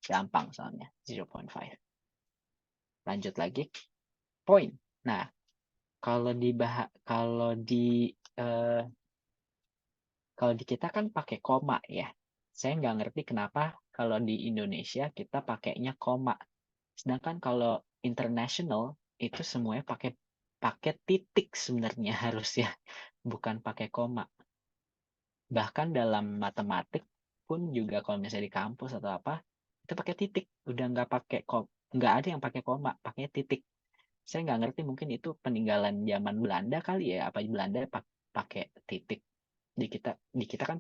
Gampang soalnya, 0.5. Lanjut lagi. Point. Nah, kalau di kita kan pakai koma ya. Saya nggak ngerti kenapa kalau di Indonesia kita pakainya koma. Sedangkan kalau international itu semuanya pakai titik sebenarnya harusnya, bukan pakai koma. Bahkan dalam matematik pun juga kalau misalnya di kampus atau apa, itu pakai titik. Udah nggak ada yang pakai koma, pakai titik. Saya nggak ngerti, mungkin itu peninggalan zaman Belanda kali ya, apa Belanda pakai titik. Di kita kan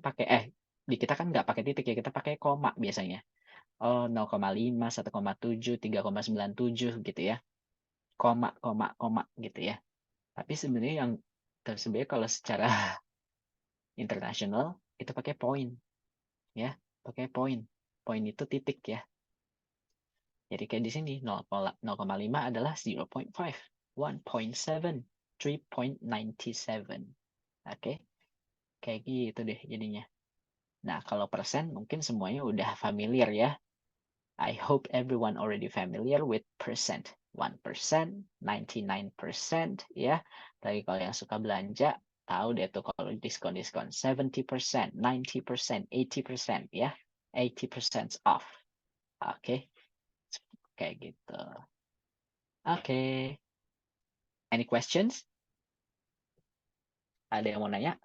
di kita kan nggak pakai titik ya, kita pakai koma biasanya. 0,5, 1,7, 3,97 gitu ya. Koma gitu ya. Tapi sebenarnya kalau secara internasional itu pakai point. Ya, pakai point. Point itu titik ya. Jadi kayak di sini 0,5 adalah 0.5, 1.7, 3.97. Oke. Kayak gitu deh jadinya. Nah, kalau persen mungkin semuanya udah familiar ya. I hope everyone already familiar with percent. 1%, 99% ya. Lagi kalau yang suka belanja, tahu deh tuh kalau diskon-diskon 70%, 90%, 80% ya. 80% off. Oke. Kayak gitu. Oke. Any questions? Ada yang mau nanya?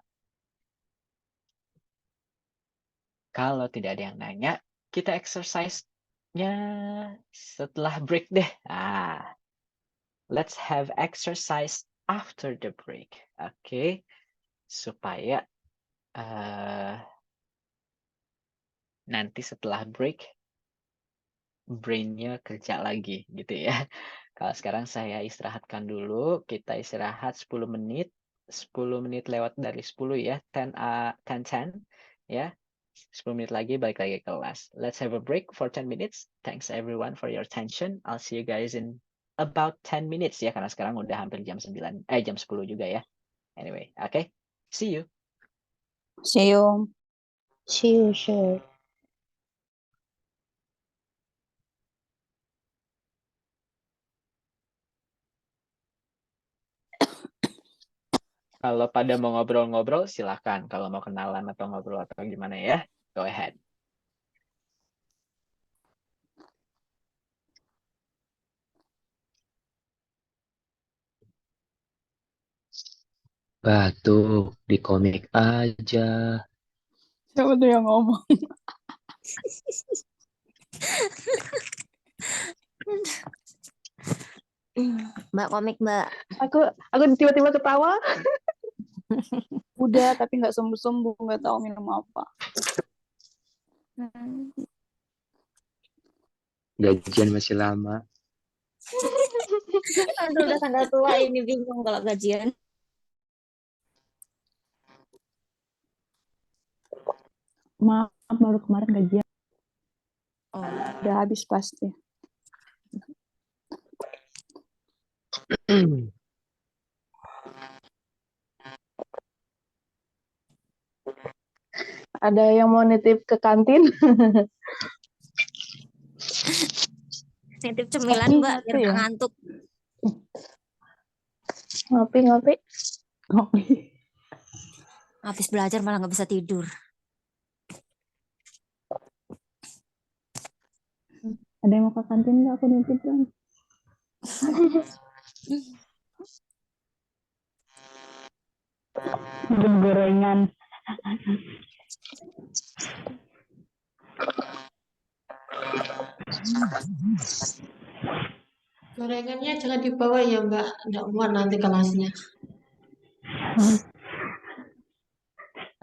Kalau tidak ada yang nanya, kita exercise-nya setelah break deh. Let's have exercise after the break. Oke. Supaya nanti setelah break, brain-nya kerja lagi gitu ya. Kalau sekarang saya istirahatkan dulu. Kita istirahat 10 menit. 10 menit lewat dari 10 ya. 10 ya. 10 menit lagi balik lagi ke kelas. Let's have a break for 10 minutes. Thanks everyone for your attention. I'll see you guys in about 10 minutes ya. Karena sekarang udah hampir jam 10 juga ya. Anyway, okay. See you. See you. See you, sir. Kalau pada mau ngobrol-ngobrol, silahkan. Kalau mau kenalan atau ngobrol atau gimana ya, go ahead. Batuk di komik aja. Siapa tuh yang ngomong? Mbak komik, Mbak. Aku tiba-tiba ketawa. Udah, tapi nggak sembuh-sembuh, nggak tahu minum apa. Hmm. Gajian masih lama. Aduh, udah tanda tua ini bingung kalau gajian. Maaf, baru kemarin gajian. Oh, Udah habis pasti. Ada yang mau nitip ke kantin? nitip cemilan Kopi Mbak, satu biar nggak ya? ngantuk. Ngopi. Kopi. Habis belajar malah nggak bisa tidur. Ada yang mau ke kantin nggak? Aku nitip dong. Bikin gorengan. Gorengannya jangan dibawa ya Mbak, nggak muat nanti kelasnya.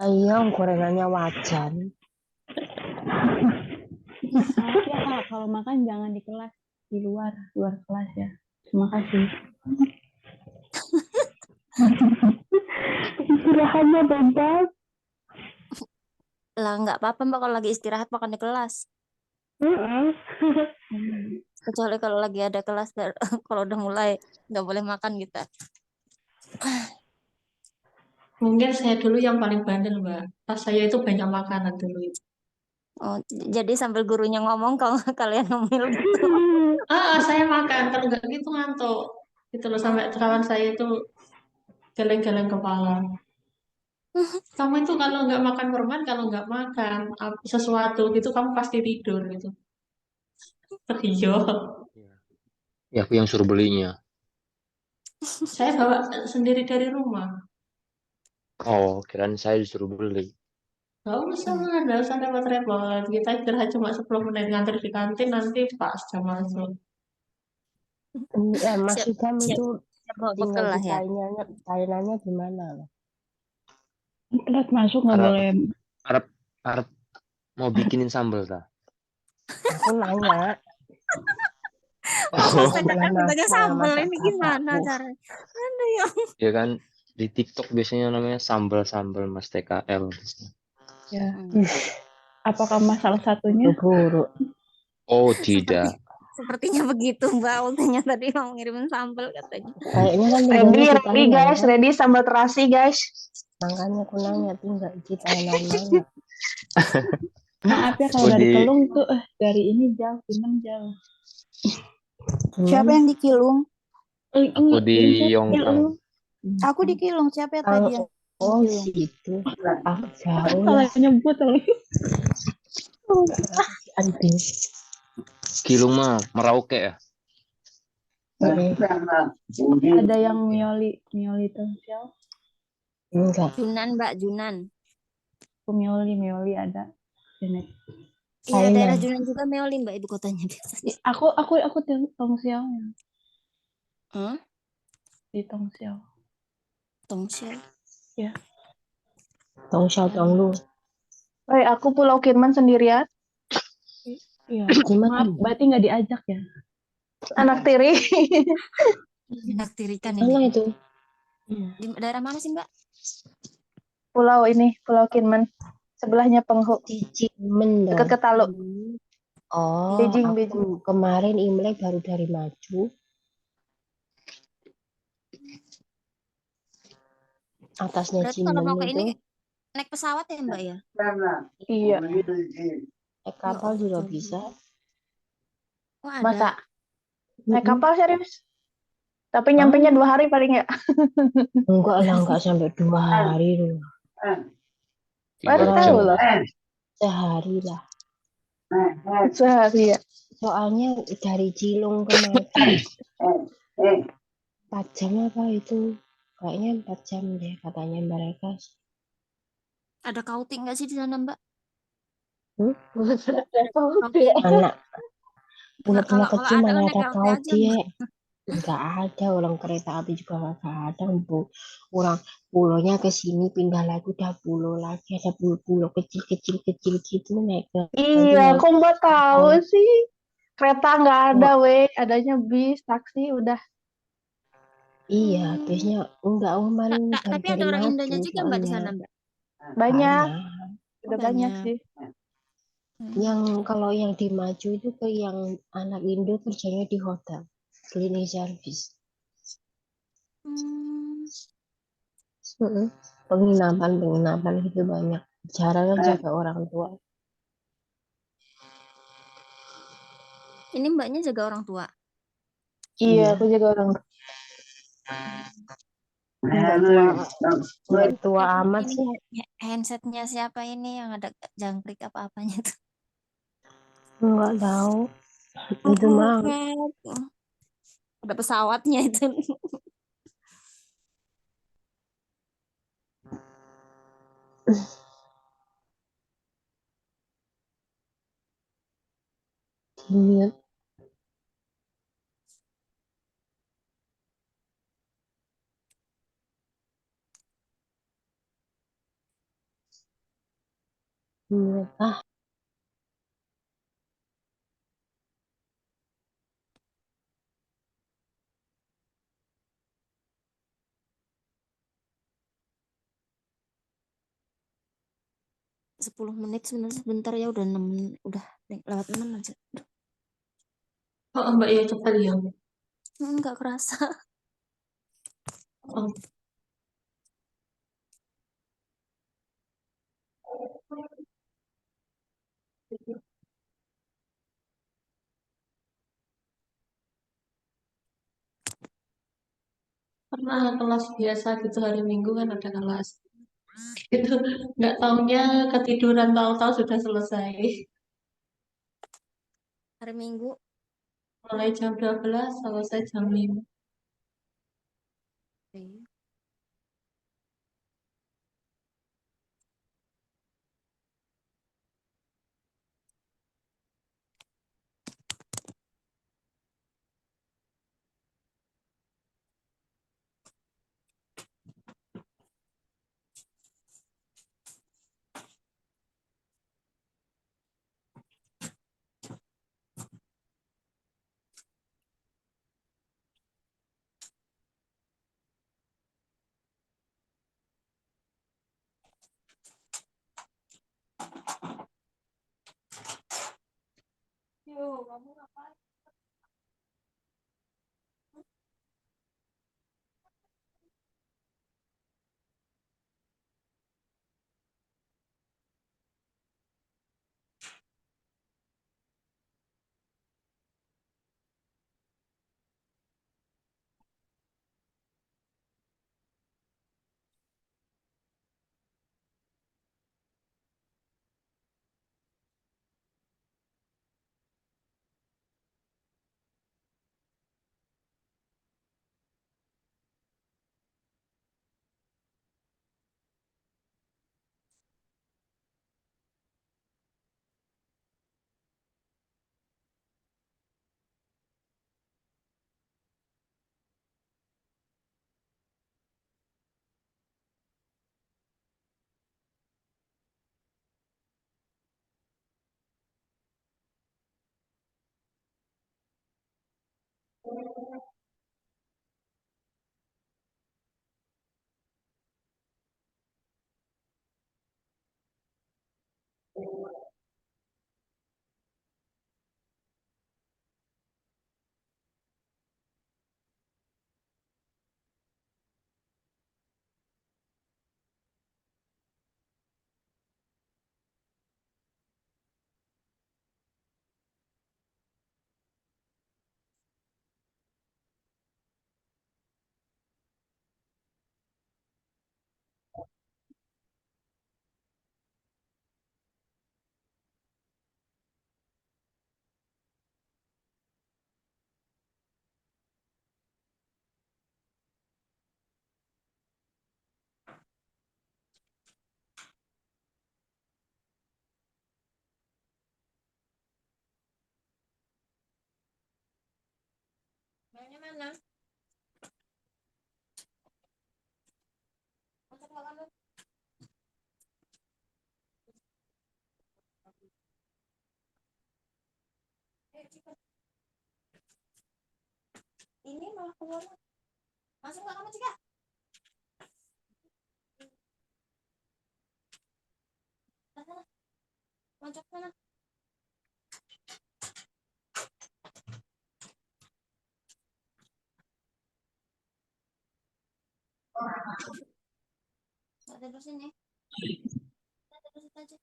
Ayo, gorengannya wajan. Maaf ya Kak, kalau makan jangan di kelas, di luar kelas ya. Terima kasih. Istirahatnya bebas. Lah nggak apa-apa Mbak kalau lagi istirahat makan di kelas. Kecuali kalau lagi ada kelas, kalau udah mulai nggak boleh makan gitu. Mungkin saya dulu yang paling bandel Mbak. Pas saya itu banyak makanan dulu. Oh, jadi sambil gurunya ngomong kalau kalian ngemil gitu. Saya makan, kalau nggak gitu ngantuk. Gitu loh, sampai kawan saya itu geleng-geleng kepala. Kamu itu kalau nggak makan permen, kalau nggak makan sesuatu gitu, kamu pasti tidur gitu. Iya, Ya, aku yang suruh belinya. saya bawa sendiri dari rumah. Oh, kirain saya disuruh beli. Nggak usah repot-repot. Kita istirahat cuma 10 menit ngantri di kantin, nanti pas jam masuk. Mas Siap, Sugam siap, itu siap bawa tinggal bekal di lah ya. Thailandnya gimana loh? Telat masuk nggak Arab, boleh. Arab, Arab mau bikinin sambal ta? Aku nanya, Masa Oh, saya kan boleh sebagai masak sambal masak ini gimana bapakku. caranya? Aduh ya. ya kan di TikTok biasanya namanya sambal Mas TKL. Ya. Hmm. Apakah Mas salah satunya? Buru-buru. Oh, Seperti, tidak. sepertinya begitu Mbak. Waktunya tadi mau ngirimin sambal katanya. Kayaknya kan tinggalnya di Ready Thailand guys, kan? ready sambal terasi guys. Makanya aku nanya tinggal di Thailand mana? Maaf ya kalau Oh, dari di Kelung tuh dari ini jauh, Pinang jauh. Siapa Gimana? yang di Kilung? aku di Kirim siapa? Yongkang. Aku di Kilung. Siapa ya Kalau tadi yang oh di Kilung? situ, jauh Salah ya. nyebut lagi. Aduh. Kilung mah Merauke ya. Ada yang mioli Tongsiao. Enggak. Junan Mbak, Junan. Aku mioli ada. Jenet. Iya, daerah Thailand. Junan juga Meoli Mbak ibu kotanya biasanya. Aku Tongsiao ya. Hah? Di Tongsiao. Tongsiao. Ya. Tong Xiao Tong Lu. Aku Pulau Kirman sendirian, Iya. Gimana? Maaf, berarti nggak diajak ya? anak tiri. Enak tirikan Mana ini. itu? Di daerah mana sih Mbak? Pulau Kirman. Sebelahnya Penghu, Di Cimen dekat dong. ke Talu. Oh, Beijing. aku kemarin Imlek baru dari Maju. Atasnya Berarti kalau Cimen mau ke itu ini naik pesawat ya Mbak ya? Iya. naik kapal Ya juga ampun. bisa. Oh, ada. Masa naik kapal serius? Tapi nyampenya 2 hari paling ya. Enggak lah, enggak sampai 2 hari loh. 3 Baru jam. tahu loh. Sehari lah. Sehari ya. Soalnya dari Cilung ke Maju 4 jam apa itu? Kayaknya 4 jam deh katanya mereka. Ada kauting nggak sih di sana Mbak? Anak Kalau pulau kecil ada mana naik ada LT kau aja dia. Mbak. Nggak ada orang kereta api juga nggak ada, Bu. Orang pulaunya ke sini pindah lagi udah pulau lagi, ada pulau-pulau kecil-kecil gitu naik lagi Iya, naik kok mbak tahu kapal. sih? Kereta nggak ada, Oh, weh. Adanya bis, taksi, udah. iya, biasanya enggak kemarin Tapi dari ada orang maju Indonya juga Mbak di soalnya sana, Mbak. Banyak, banyak. Oh, udah banyak banyak. sih. Yang kalau yang di maju itu ke yang anak Indo kerjanya di hotel, cleaning service. Hmm. Mm-mm. Penginapan gitu banyak. Jarang jaga orang tua. Ini Mbaknya jaga orang tua. Iya, Iya, aku juga orang. nggak tua amat Ini sih. handsetnya siapa ini yang ada jangkrik apa-apanya tuh? Nggak tahu. Itu Oh, mah bukan. Ada pesawatnya itu. di ah 10 menit sebenarnya sebentar ya udah 6 menit, udah lewat 6 aja. Oh, Mbak ya cepat ya. Nggak kerasa. Oh, pernah kelas biasa gitu hari Minggu kan ada kelas. Itu nggak taunya ketiduran tahu-tahu sudah selesai. Hari Minggu. Mulai jam 12 selesai jam 5. Iya. Yo, kamu ngapain? mana? Masak makan dulu. Ayo, cepat. Ini malah keluar. Masuk nggak kamu, Cika? Sana, loncat sana. Ada di sini. Ada di situ aja.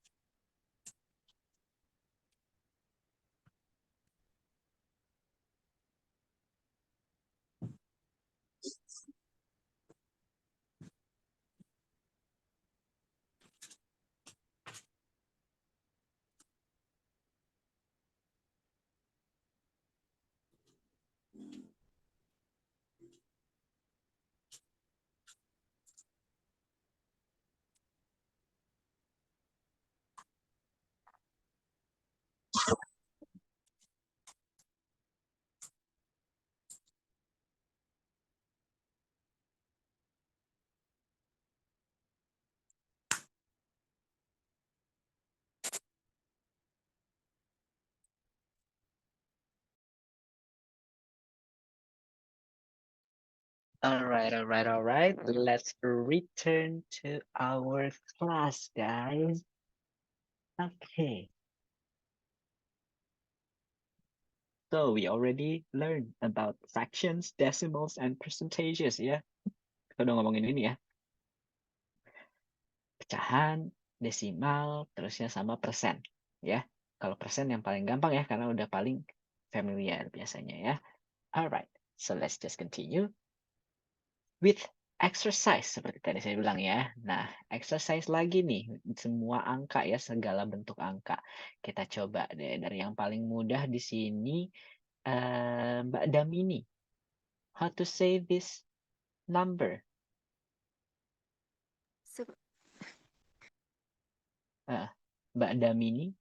All right, all right, all right. Let's return to our class, guys. Okay. So we already learned about fractions, decimals, and percentages ya. Kita udah ngomongin ini ya. Pecahan, desimal, terusnya sama persen ya. Kalau persen yang paling gampang ya karena udah paling familiar biasanya ya. Alright, so let's just continue with exercise seperti tadi saya bilang ya. Nah, exercise lagi nih, semua angka ya, segala bentuk angka. Kita coba deh dari yang paling mudah di sini, Mbak Damini. How to say this number? Mbak Damini.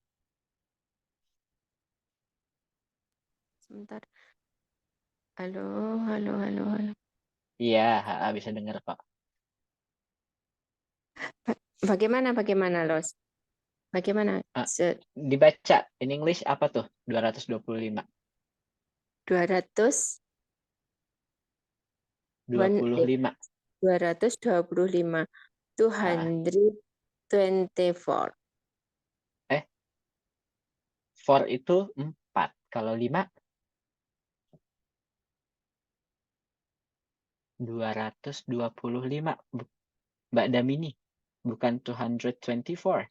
Sebentar. Halo, halo, halo, halo. Iya, bisa dengar kok. Bagaimana, Los? Bagaimana? Dibaca in English apa tuh? 225. 200 25. 225. 224. 4 itu 4. Kalau 5 225. Mbak Damini, bukan 224.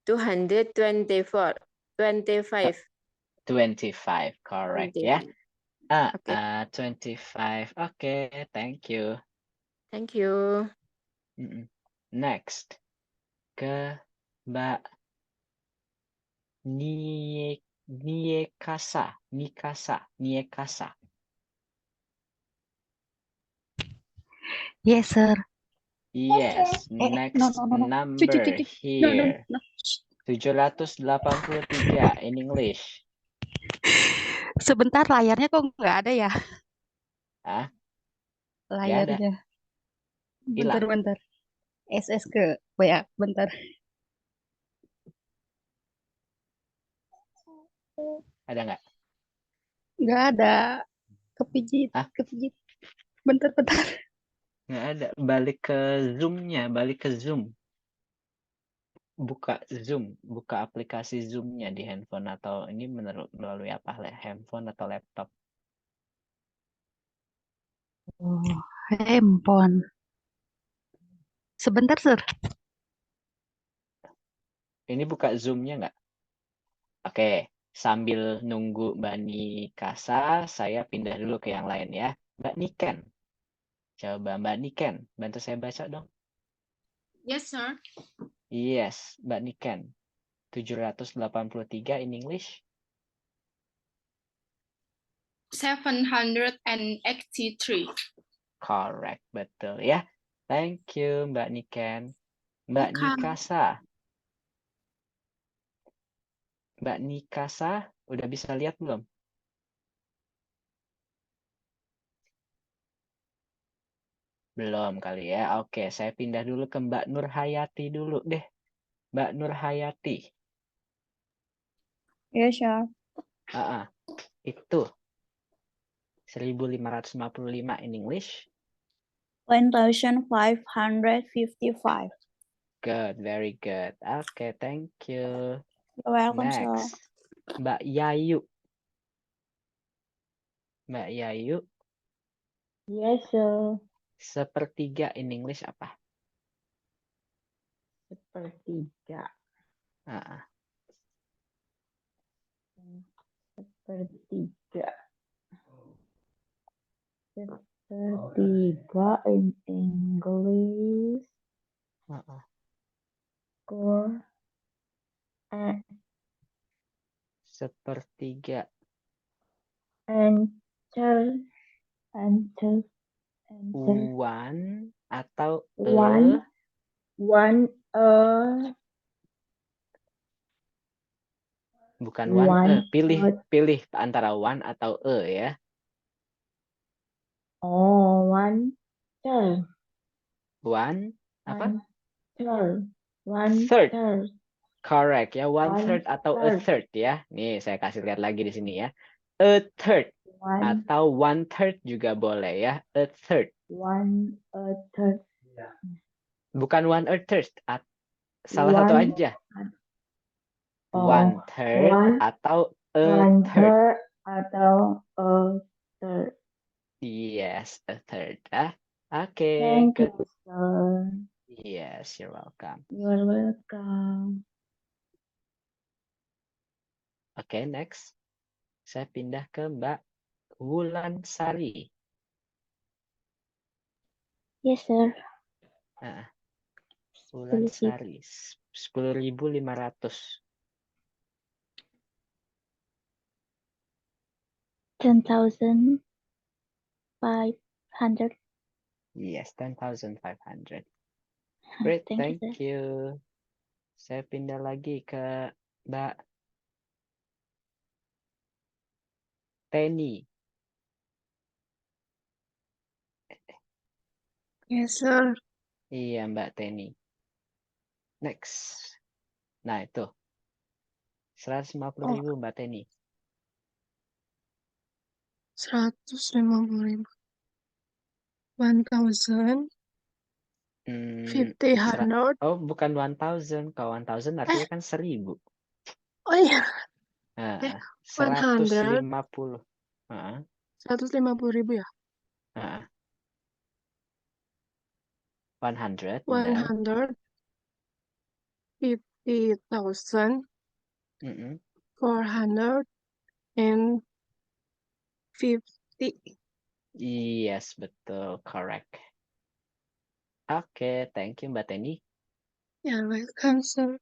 224. 25. 25, correct ya. 25. Okay. Oke, thank you. Thank you. Next. Ke Mbak Niekasa. Yes, sir. Yes, next number here. 783 in English. Sebentar, layarnya kok nggak ada ya? Hah? Layarnya. Hilang. Bentar. SS ke WA, bentar. Ada nggak? Nggak ada. Kepijit. Bentar. Nggak ada. Balik ke Zoom-nya, balik ke Zoom. Buka Zoom, buka aplikasi Zoom-nya di handphone atau ini melalui apa? Handphone atau laptop? Oh, handphone. Sebentar, sir. Ini buka Zoom-nya nggak? Oke, sambil nunggu Mbak Nikasa, saya pindah dulu ke yang lain ya. Mbak Niken. Coba Mbak Niken, bantu saya baca dong. Yes, sir. Yes, Mbak Niken. 783 in English. 783. Correct, betul ya. Thank you Mbak Niken. Mbak Nikasa. Mbak Nikasa, udah bisa lihat belum? Belum kali ya. Oke, saya pindah dulu ke Mbak Nur Hayati dulu deh. Mbak Nur Hayati. Yes, sir. Itu 1555 in English. 1,555. Good, very good. Oke, thank you. You're welcome, sir. Next, Mbak Yayu. Mbak Yayu, Yes, sir. sepertiga in English apa? Sepertiga. Ah, Sepertiga. Sepertiga in English. Score. Sepertiga. Answer. Answer. One atau One. bukan one, One. pilih antara one atau ya. Oh, one. Third. One apa? Third. One. Third. Third. Correct ya, one One third atau a third. third ya. Nih saya kasih lihat lagi di sini ya. A third One. atau one third juga boleh ya. A third. One. Third. Bukan one a third. Salah satu One. aja. Oh, One third one. atau a One third. third atau a third. Yes, a third. Oke, Thank good. you, sir. Yes, you're welcome. You're welcome. Oke, next. Saya pindah ke Mbak Wulansari. Yes, sir. Wulansari, 10.500. 10,500. Yes, 10,500. Great, Thank you, thank you. Saya pindah lagi ke Mbak Teni. Yes, sir. Iya, Mbak Teni. Next. Nah, itu. 150.000 Mbak Teni. 150.000. 1,000. 1,500. Oh, bukan 1,000. Kalau 1,000 artinya kan 1.000. Oh iya, 150. 150.000 ya? 100. 150,000. 450. Yes, betul. Correct. Oke, thank you Mbak Teni. You're welcome, sir.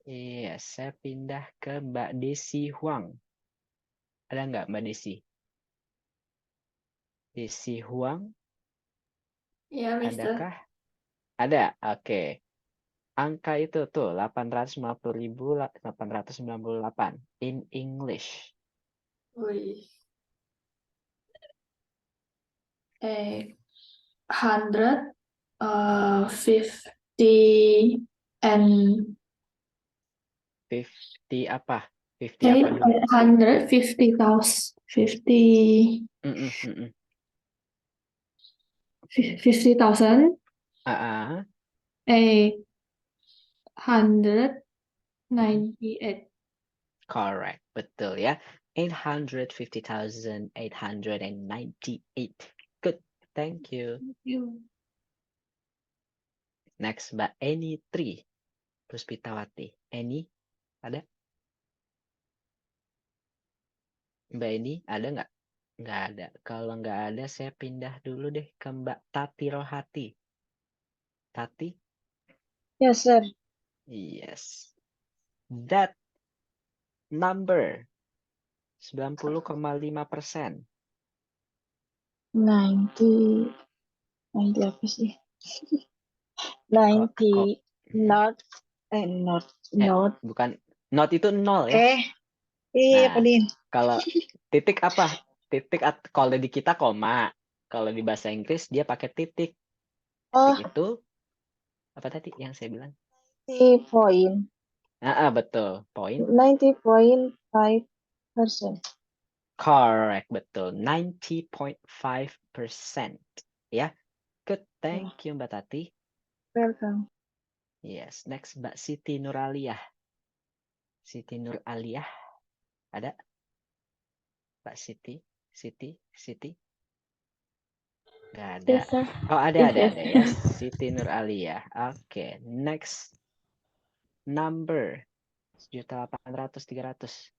Iya, saya pindah ke Mbak Desi Huang. Ada nggak Mbak Desi? Desi Huang, Ya, Mister. adakah? Ada, oke. Angka itu tuh, 850.898 in English. Wih. 100, 50 and 50 apa? 50 apa dulu? 150,000. 50,000. 898. Correct, betul ya. 850,898. Good, thank you. Next, Mbak Eni Tri Puspitawati. Eni, ada? Mbak Eni, ada nggak? Nggak ada. Kalau nggak ada, saya pindah dulu deh ke Mbak Tati Rohati. Tati? Yes, sir. Yes. That number 90,5%. 90 apa sih? 90 not Bukan not itu 0 ya. apa nih? Kalau titik apa? Titik kalau di kita koma. Kalau di bahasa Inggris dia pakai titik. Oh, Itu apa tadi yang saya bilang? 90 point. Betul. Point 90.5%. correct, betul. 90.5%. Ya. Good. Thank you Mbak Tati. Welcome. Yes. Next Mbak Siti Nuraliah. Siti Nuraliah. Ada? Mbak Siti? Siti? Nggak ada. Yes, sir. Oh, Yes, ada yes. ya. Siti Nuraliah. Oke. Next number. 1.800.300.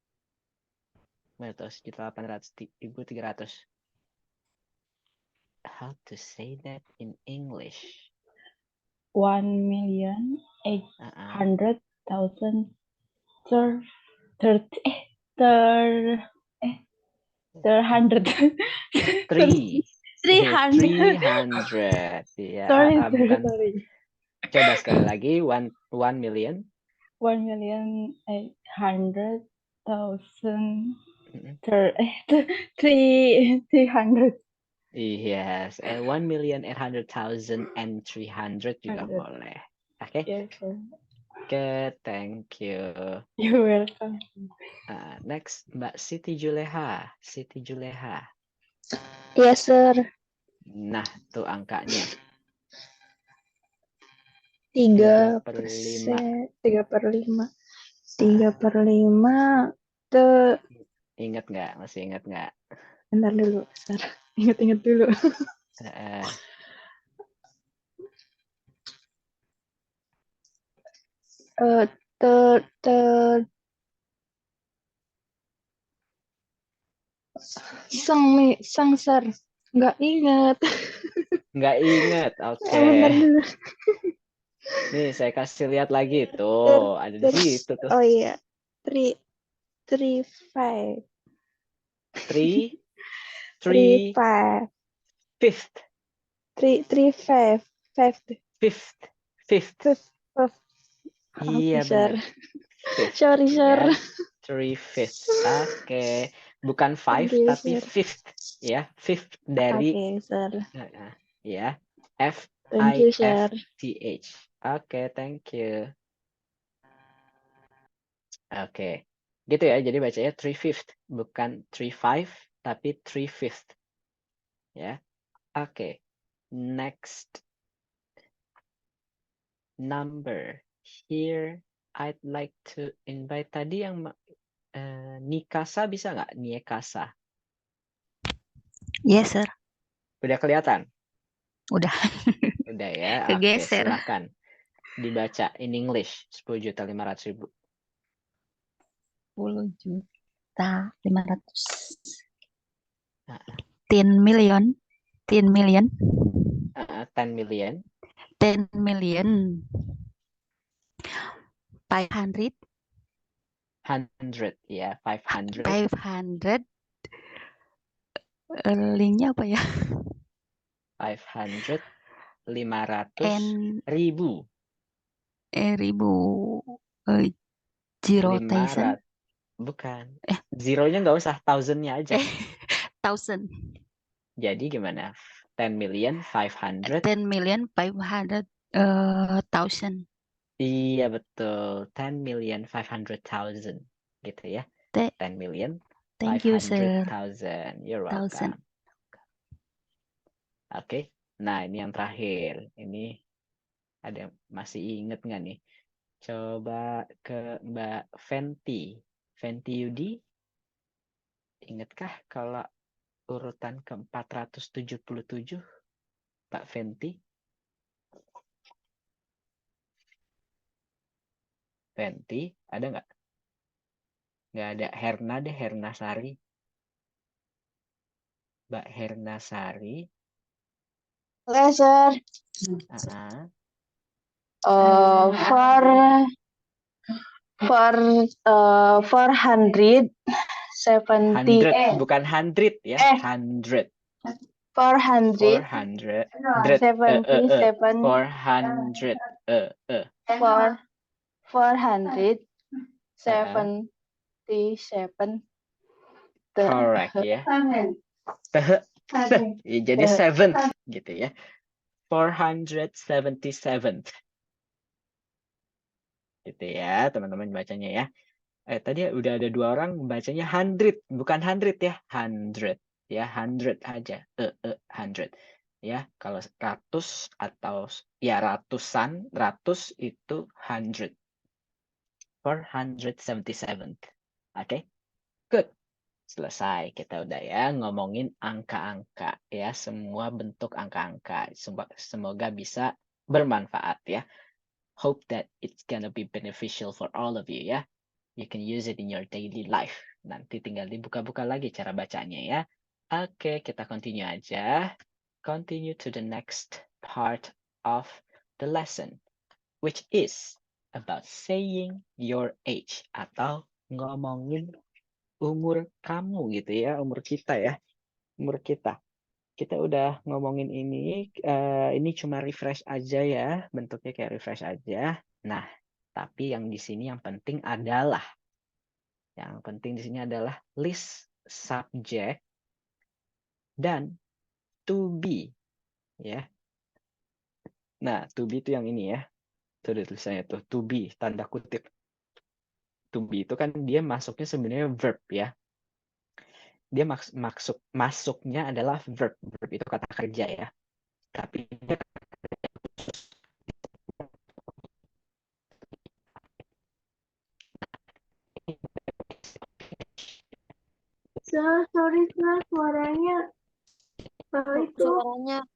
Betul, 1.800.300. How to say that in English? 1,800,000 300 Three. 300 300. Ya, sorry bukan. sorry Coba sekali lagi. 1 million. 1,800,000 Mm-mm. 300 Yes, 1.800.300 juga 100. boleh. Oke, Yes, sir. Oke, thank you. You're welcome. Next, Mbak Siti Juleha. Siti Juleha. Yes, sir. Nah, tuh angkanya. 3 3/5. persen. 3/5. 3/5. Ingat nggak? Masih ingat nggak? Bentar dulu, sir. Ingat-ingat dulu. Eh, Sang sir. Nggak ingat. Nggak ingat. Oke. Bentar dulu. Nih, saya kasih lihat lagi. Tuh, ada di situ tuh. Oh iya. 3, 5. 3, 3, 3, 5. 5th. 3, 5. 5th. 5th. Iya, Sir. benar. 5th. Sorry, sir. Ya. 3/5. Oke. Bukan 5, Thank you, tapi sir. 5th. Ya, 5th dari Oke, sir. ya. Thank you, sir. FIFTH. Oke, thank you. Oke. Gitu ya, jadi bacanya 3/5, bukan 3/5, tapi 3/5. Ya. Oke. Next number. Here I'd like to invite tadi yang Nikasa bisa nggak? Niekasa. Yes, sir. Udah kelihatan? Udah. Udah ya. Oke, Kegeser. silakan. Dibaca in English. 10.500.000. 10.500.000. Nah, 10 million. 10 million. 10 million. 10 million. 500. 100 ya, 500. 500. Linknya apa ya? 500. 500 And ribu. ribu. Zero thousand. 500. Bukan. Zeronya nggak usah, thousand-nya aja. 1,000. Jadi gimana? 10.500.000. 10,500,000. Iya betul. 10.500.000 gitu ya. 10.500.000. Thank you, sir. You're welcome. Oke. Nah, ini yang terakhir. Ini ada masih inget nggak nih? Coba ke Mbak Fenty. Fenty Yudi. Ingatkah kalau urutan ke-477 Pak Fenty? Fenty, ada nggak? Nggak ada. Herna deh, Herna Sari. Mbak Herna Sari. Oke, sir. For 470. 100, bukan 100 ya. 100. 400. 400. 77. 400. 477. Correct ya. Jadi 7 gitu ya. 477th. Gitu ya, teman-teman bacanya ya. Tadi udah ada 2 orang bacanya 100, bukan 100 ya, 100 ya, 100 aja. 100. Ya, kalau 100 atau ya ratusan, 100 itu 100. 477th. Oke. Good. Selesai. Kita udah ya ngomongin angka-angka ya, semua bentuk angka-angka. Semoga bisa bermanfaat ya. Hope that it's gonna be beneficial for all of you ya. You can use it in your daily life. Nanti tinggal dibuka-buka lagi cara bacanya ya. Oke, kita continue aja. Continue to the next part of the lesson, which is about saying your age atau ngomongin umur kamu gitu ya, umur kita ya, umur kita. Kita udah ngomongin ini cuma refresh aja ya, bentuknya kayak refresh aja. Nah, tapi yang di sini yang penting adalah list subject dan to be ya. Nah, to be itu yang ini ya. Tuh ada tulisannya tuh, to be, tanda kutip. To be itu kan dia masuknya sebenarnya verb ya. Dia masuknya adalah verb. Verb itu kata kerja ya. Tapi dia Sorry, suaranya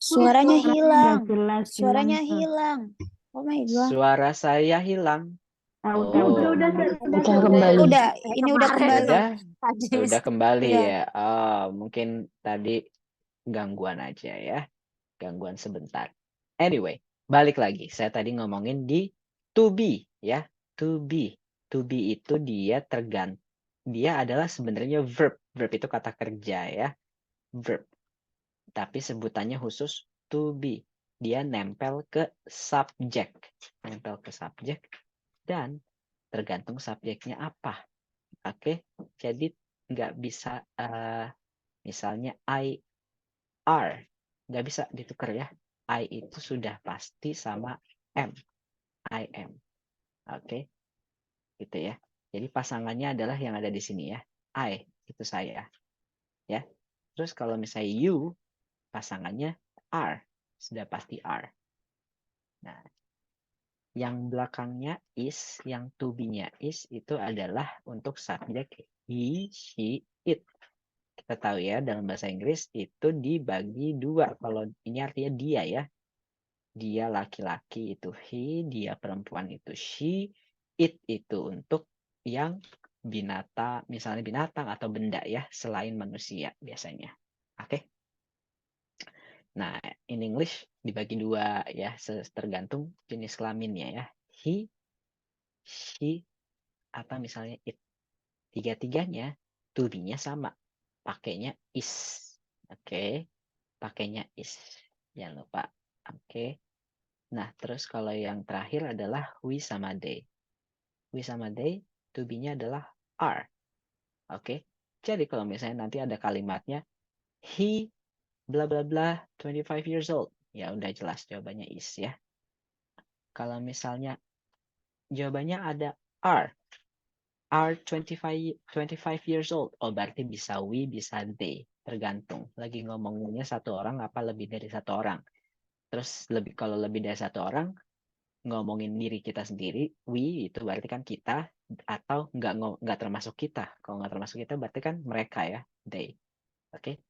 Suaranya hilang. Nggak jelas, Suaranya hilang, Kak. hilang. Oh my god. suara saya hilang. Udah Oh, kembali. Udah, ini udah kembali. udah kembali Iya. ya. Oh, mungkin tadi gangguan aja ya. Gangguan sebentar. Anyway, balik lagi. Saya tadi ngomongin di to be ya. To be. To be itu dia adalah sebenarnya verb. Verb itu kata kerja ya. Verb. Tapi sebutannya khusus to be. Dia nempel ke subjek. Nempel ke subjek dan tergantung subjeknya apa. Oke, jadi nggak bisa misalnya I are, nggak bisa ditukar ya. I itu sudah pasti sama am. I am. Oke, gitu ya. Jadi pasangannya adalah yang ada di sini ya. I itu saya. Ya. Terus kalau misalnya you, pasangannya are, sudah pasti are. Nah, yang belakangnya is, yang to be-nya is itu adalah untuk subjek he, she, it. Kita tahu ya dalam bahasa Inggris itu dibagi 2. Kalau ini artinya dia ya. Dia laki-laki itu he, dia perempuan itu she, it itu untuk yang binatang, misalnya binatang atau benda ya, selain manusia biasanya. Oke. Nah, in English dibagi 2 ya, tergantung jenis kelaminnya ya. He, she, atau misalnya it. Tiga-tiganya to be-nya sama. Pakainya is. Oke. Pakainya is. Jangan lupa. Oke. Nah, terus kalau yang terakhir adalah we sama they. We sama they, to be-nya adalah are. Oke. Jadi kalau misalnya nanti ada kalimatnya he bla bla bla 25 years old. Ya udah jelas jawabannya is ya. Kalau misalnya jawabannya ada are 25 years old. Oh, berarti bisa we, bisa they. Tergantung. Lagi ngomongnya satu orang apa lebih dari satu orang. Terus kalau lebih dari satu orang, ngomongin diri kita sendiri, we itu berarti kan kita, atau nggak termasuk kita. Kalau nggak termasuk kita berarti kan mereka ya, they. Oke?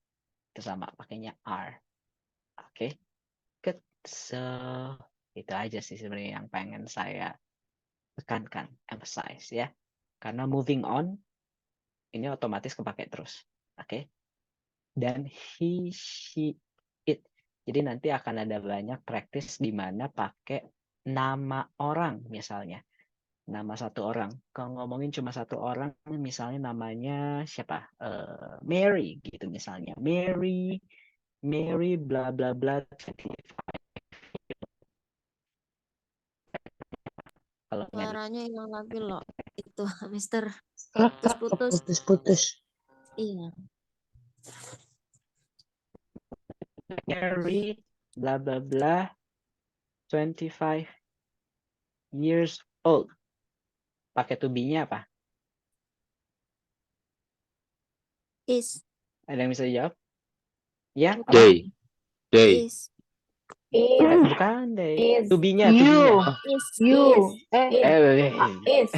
Itu sama, pakainya are. Oke? Good. So, itu aja sih sebenarnya yang pengen saya tekankan, emphasize ya. Karena moving on, ini otomatis kepake terus. Oke? Dan he, she, it. Jadi nanti akan ada banyak praktis di mana pakai nama orang misalnya. Nama satu orang. Kalau ngomongin cuma satu orang, misalnya namanya siapa? Mary gitu misalnya. Mary bla bla bla. Kalau Suaranya hilang lagi loh. Itu, Mister. Putus-putus. Putus-putus. Iya. Mary blah blah blah 25 years old. Pakai to be-nya apa? Is. Ada yang bisa jawab? Ya, apa? Day. Day. Is. Bukan deh. Is. To be-nya, to You. be-nya. Is. You. Is.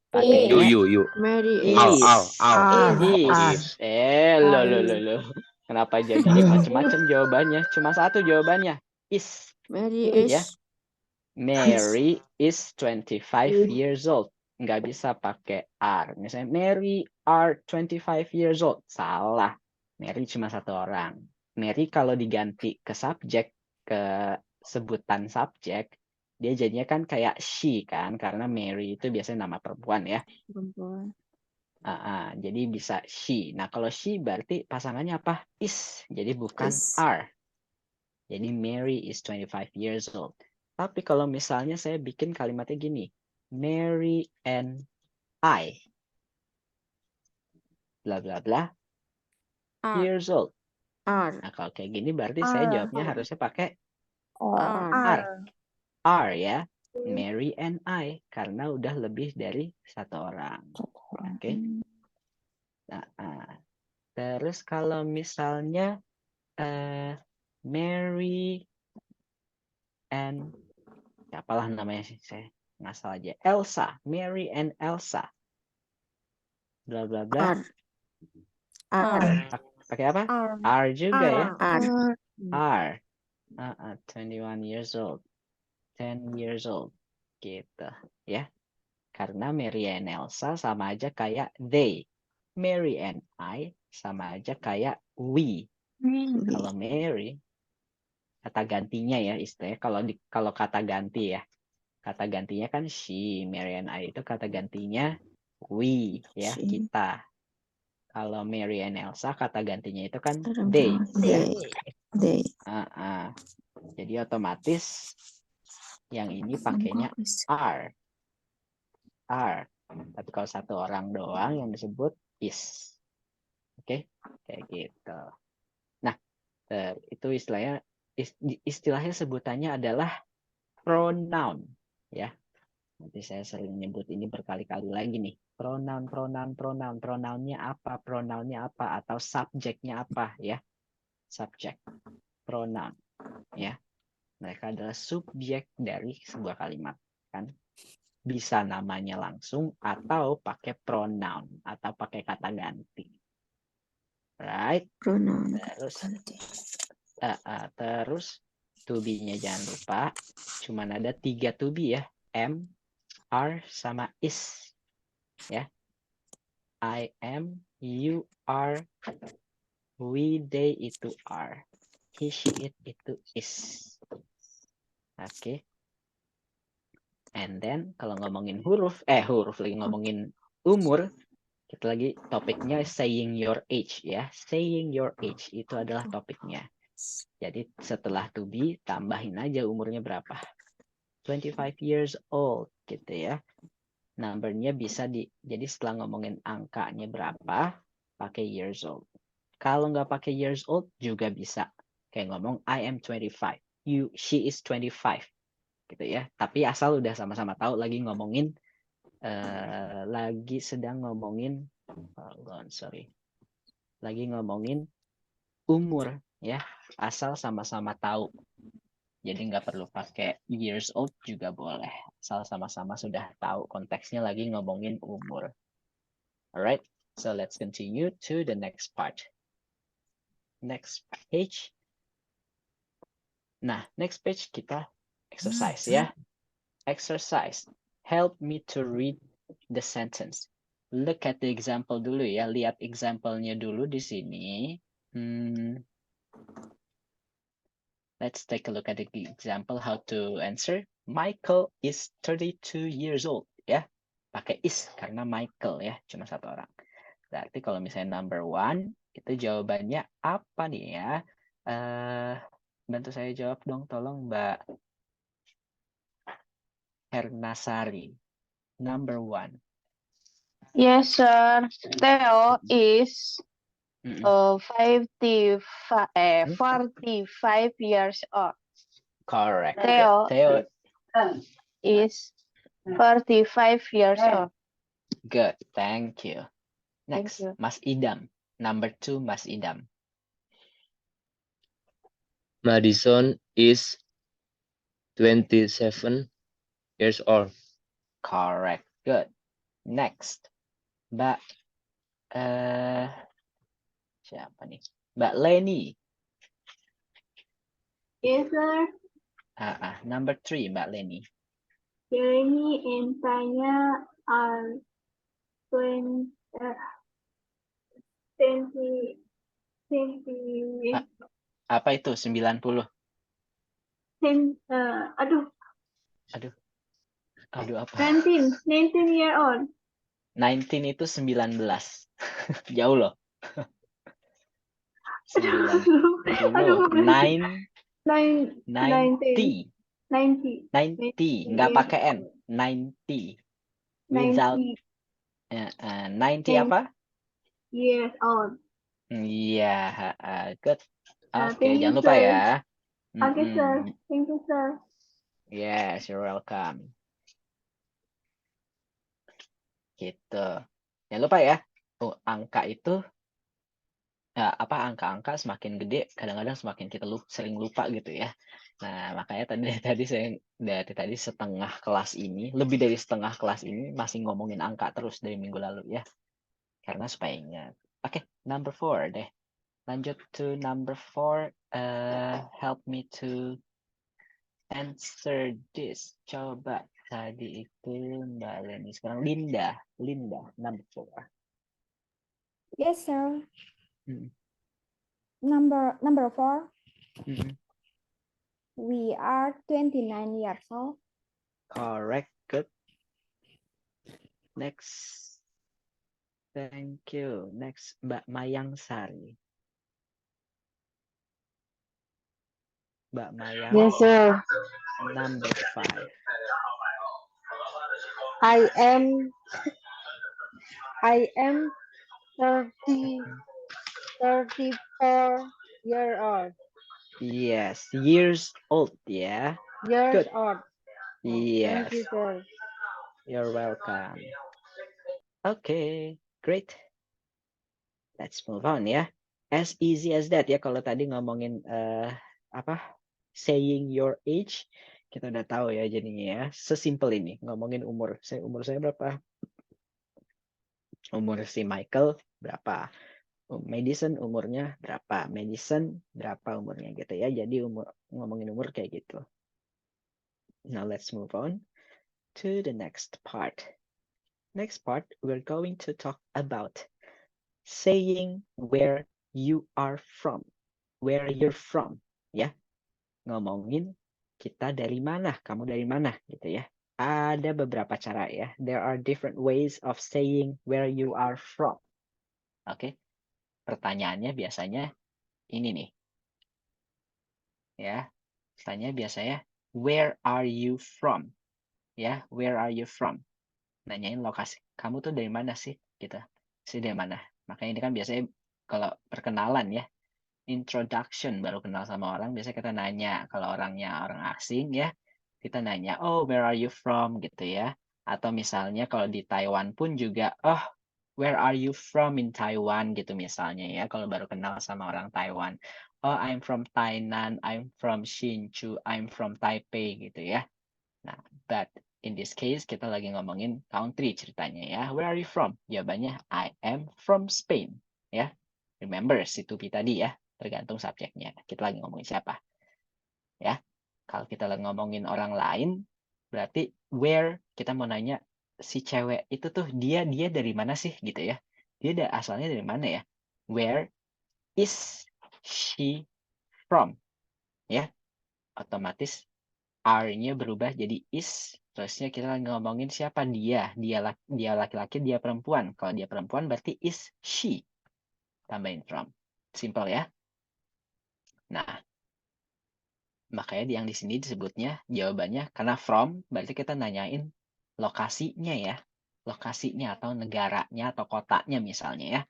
Pakainya You. Mary Al. is. Lo. Kenapa jadi macam-macam jawabannya? Cuma satu jawabannya. Is. Mary Ya. is. Mary is 25 years old. Nggak bisa pakai are. Misalnya Mary are 25 years old. Salah. Mary cuma satu orang. Mary kalau diganti ke subjek, ke sebutan subjek, dia jadinya kan kayak she kan, karena Mary itu biasanya nama perempuan ya. Perempuan. Jadi bisa she. Nah kalau she berarti pasangannya apa? Is. Jadi bukan Is. are. Jadi Mary is 25 years old. Tapi kalau misalnya saya bikin kalimatnya gini, Mary and I, bla bla bla, Are. years old. Are. Nah kalau kayak gini berarti saya jawabnya harusnya pakai Are. are ya. Mary and I, karena udah lebih dari satu orang. Oke. Terus kalau misalnya Mary and apalah namanya sih, saya ngasal aja. Elsa, Mary and Elsa. Bla bla bla. Are. Pakai apa? Are. Are juga ya. Are. Are. 21 years old. 10 years old. Gitu ya. Karena Mary and Elsa sama aja kayak they. Mary and I sama aja kayak we. Kalau Mary, kata gantinya ya istilahnya. Kalau kata ganti ya. Kata gantinya kan she. Mary and I itu kata gantinya we ya, kita. Kalau Mary and Elsa kata gantinya itu kan they. Ya. They. Jadi otomatis yang ini pakainya are. Tapi kalau satu orang doang yang disebut is. Oke, kayak gitu. Nah, itu istilahnya sebutannya adalah pronoun ya. Nanti saya sering nyebut ini berkali-kali lagi nih. Pronoun. Pronounnya apa atau subjeknya apa ya. Subjek. Pronoun ya. Mereka adalah subjek dari sebuah kalimat kan. Bisa namanya langsung atau pakai pronoun atau pakai kata ganti. Right? Pronoun. Terus to be-nya jangan lupa. Cuman ada 3 to be ya. Am, are, sama is. Ya. I am, you are, we, they itu are. He, she, it itu is. Oke. And then kalau ngomongin huruf lagi ngomongin umur, kita lagi topiknya saying your age ya. Saying your age itu adalah topiknya. Jadi setelah to be tambahin aja umurnya berapa. 25 years old gitu ya. Numbernya bisa jadi setelah ngomongin angkanya berapa, pakai years old. Kalau nggak pakai years old juga bisa. Kayak ngomong I am 25. She is 25. Gitu ya. Tapi asal udah sama-sama tahu lagi ngomongin lagi ngomongin umur ya, asal sama-sama tahu. Jadi nggak perlu pakai years old juga boleh, asal sama-sama sudah tahu konteksnya lagi ngomongin umur. Alright, so let's continue to the next part. Next page. Nah, next page kita exercise ya. Exercise. Help me to read the sentence. Look at the example dulu ya. Lihat example-nya dulu di sini. Let's take a look at the example how to answer. Michael is 32 years old. Ya, pakai is karena Michael ya, cuma satu orang. Berarti kalau misalnya number 1, itu jawabannya apa nih ya? Bantu saya jawab dong, tolong Mbak Hernasari. Number 1. Yes, sir. Theo is Mm-mm. 45 years old. Correct. Good. Theo Theo, is 45 years old. good. Thank you. Thank Next, you. Mas Idam. Number 2, Mas Idam. Madison is 27 years old. Correct. Good. Next, Mbak siapa nih? Mbak Leni. Yes, sir. Number 3, Mbak Leni. Jeremy and Tanya are 20, 20, Apa itu 90? aduh, Aduh apa? 19 year old. 19 itu 19. Jauh loh. 90. Aduh, 90. 90. 90. 90. Nggak pakai N. 90. Without 90 apa? years old. Iya, good. Oke, Thank you, jangan lupa sir. ya. Okay, sir. Mm-mm. Thank you, sir. Yes, you're welcome. Gitu. Jangan lupa ya. Angka itu angka-angka semakin gede, kadang-kadang semakin kita sering lupa gitu ya. Nah, makanya tadi saya dari tadi setengah kelas ini, lebih dari setengah kelas ini masih ngomongin angka terus dari minggu lalu ya. Karena supaya ingat. Oke, number 4 deh. Lanjut to number 4. Help me to answer this. Coba tadi itu Mbak Leni. Sekarang Linda, number 4. Yes, sir. Hmm. Number 4. Mhm. We are 29 years old. Correct. Good. Next. Thank you. Next, Mbak Mayang Sari. Mbak Mayang. Yes, sir. Number 5. I am 34 year old. Yes, years old ya. Years Good. old. Yes, Thank you, sir. you're welcome. Okay, great. Let's move on ya. As easy as that ya. Kalau tadi ngomongin saying your age, kita udah tahu ya jadinya ya. Sesimpel ini ngomongin umur. Umur saya berapa? Umur si Michael berapa? Madison umurnya berapa? Madison berapa umurnya gitu ya. Jadi ngomongin umur kayak gitu. Now let's move on to the next part. Next part, we're going to talk about saying where you are from. Where you're from, ya. Ngomongin kita dari mana, kamu dari mana gitu ya. Ada beberapa cara ya. There are different ways of saying where you are from. Oke. Pertanyaannya biasanya ini nih. Ya. Pertanyaannya biasanya where are you from? Ya, where are you from? Nanyain lokasi. Kamu tuh dari mana sih? Gitu. Sih dari mana? Makanya ini kan biasanya kalau perkenalan ya. Introduction, baru kenal sama orang, biasanya kita nanya. Kalau orangnya orang asing ya, kita nanya, oh, where are you from? Gitu ya. Atau misalnya kalau di Taiwan pun juga, oh, where are you from in Taiwan? Gitu misalnya ya, kalau baru kenal sama orang Taiwan. Oh, I'm from Tainan, I'm from Hsinchu, I'm from Taipei gitu ya. Nah, but in this case, kita lagi ngomongin country ceritanya ya. Where are you from? Jawabannya, I am from Spain. Ya, remember si to be tadi ya, tergantung subjeknya. Kita lagi ngomongin siapa. Ya, kalau kita lagi ngomongin orang lain, berarti where kita mau nanya si cewek itu tuh dia dari mana sih gitu ya. Dia asalnya dari mana ya? Where is she from? Ya, otomatis R-nya berubah jadi is, terusnya kita lagi ngomongin siapa dia laki-laki, dia perempuan. Kalau dia perempuan berarti is she, tambahin from. Simple ya. Nah, makanya yang di sini disebutnya jawabannya karena from berarti kita nanyain lokasinya ya, lokasinya atau negaranya atau kotanya misalnya ya.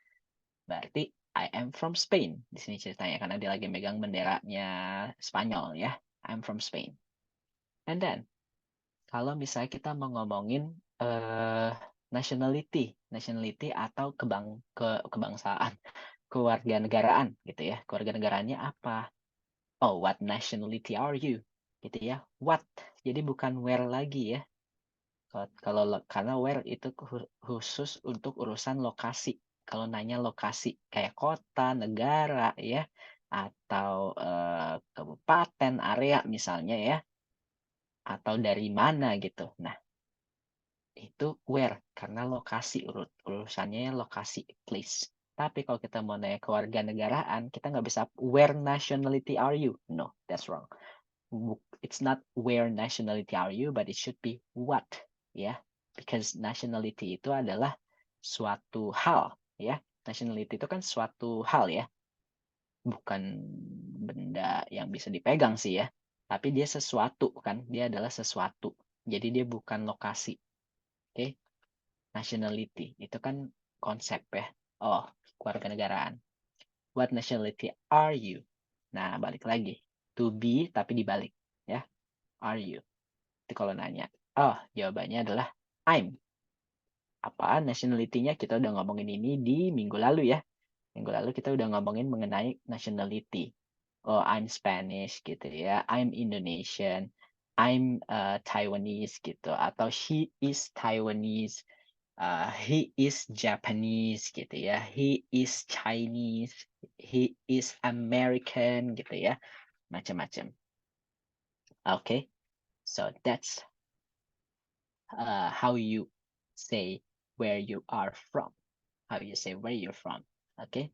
Berarti I am from Spain. Di sini ceritanya karena dia lagi megang benderanya Spanyol ya. I'm from Spain. And then kalau misalnya kita mau ngomongin nationality atau kebangsaan, kewarganegaraan gitu ya. Kewarganegaraannya apa? Oh, what nationality are you? Gitu ya. What. Jadi bukan where lagi ya. Karena where itu khusus untuk urusan lokasi. Kalau nanya lokasi kayak kota, negara ya, atau kabupaten, area misalnya ya, atau dari mana gitu. Nah, itu where karena lokasi urusannya lokasi, place. Tapi kalau kita mau nanya kewarganegaraan, kita nggak bisa where nationality are you? No, that's wrong. It's not where nationality are you, but it should be what, ya. Because nationality itu adalah suatu hal, ya. Nationality itu kan suatu hal ya. Bukan benda yang bisa dipegang sih ya. Tapi dia sesuatu kan, dia adalah sesuatu. Jadi dia bukan lokasi. Oke. Nationality itu kan konsep ya. Oh, kewarganegaraan. What nationality are you? Nah, balik lagi. To be tapi dibalik ya. Are you? Itu kalau nanya. Oh, jawabannya adalah I'm. Apa nationality-nya? Kita udah ngomongin ini di minggu lalu ya. Minggu lalu kita udah ngomongin mengenai nationality. Oh, I'm Spanish gitu ya. I'm Indonesian. I'm Taiwanese gitu. Atau he is Taiwanese. He is Japanese gitu ya. He is Chinese. He is American gitu ya. Macam-macam. Okay. So that's how you say where you are from. How you say where you're from. Okay.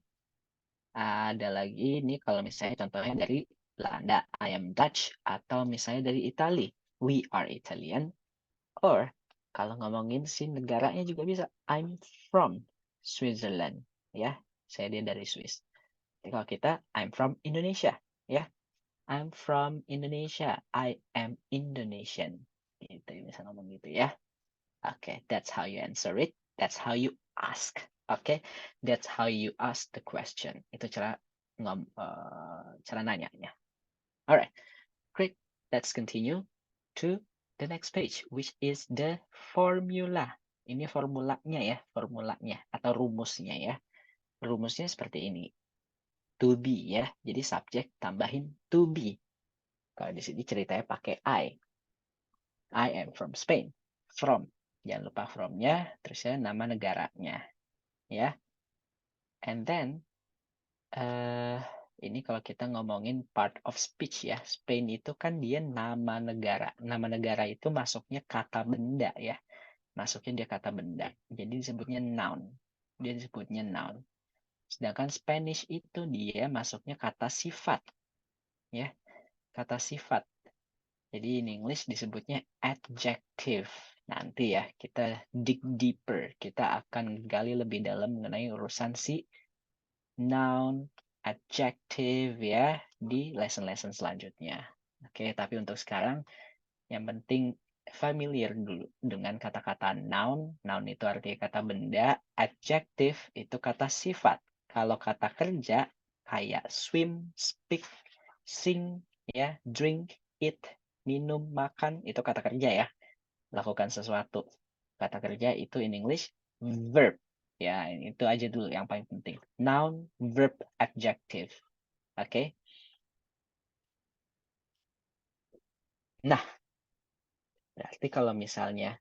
Ada lagi nih kalau misalnya contohnya dari Belanda, I am Dutch, atau misalnya dari Italy, we are Italian. Or kalau ngomongin si negaranya juga bisa, I'm from Switzerland, ya, saya dia dari Swiss. Jadi kalau kita, I'm from Indonesia, ya, I'm from Indonesia, I am Indonesian. Gitu, bisa ngomong gitu ya. Okay, that's how you answer it. That's how you ask. Okay, that's how you ask the question. Itu cara nanyanya. Alright, great. Let's continue to the next page, which is the formula. Ini formulanya ya, formulanya atau rumusnya ya. Rumusnya seperti ini. To be ya, jadi subjek tambahin to be. Kalau di sini ceritanya pakai I. I am from Spain. From. Jangan lupa from-nya, terusnya nama negaranya. Ya. And then, ini kalau kita ngomongin part of speech ya. Spain itu kan dia nama negara. Nama negara itu masuknya kata benda ya. Masuknya dia kata benda. Jadi disebutnya noun. Dia disebutnya noun. Sedangkan Spanish itu dia masuknya kata sifat. Ya. Kata sifat. Jadi in English disebutnya adjective. Nanti ya kita dig deeper. Kita akan gali lebih dalam mengenai urusan si noun, adjective ya di lesson-lesson selanjutnya. Oke, tapi untuk sekarang yang penting familiar dulu dengan kata-kata noun. Noun itu artinya kata benda, adjective itu kata sifat. Kalau kata kerja kayak swim, speak, sing, ya, drink, eat, minum, makan, itu kata kerja ya. Lakukan sesuatu. Kata kerja itu in English verb. Ya, itu aja dulu yang paling penting. Noun, verb, adjective. Oke. Nah, berarti kalau misalnya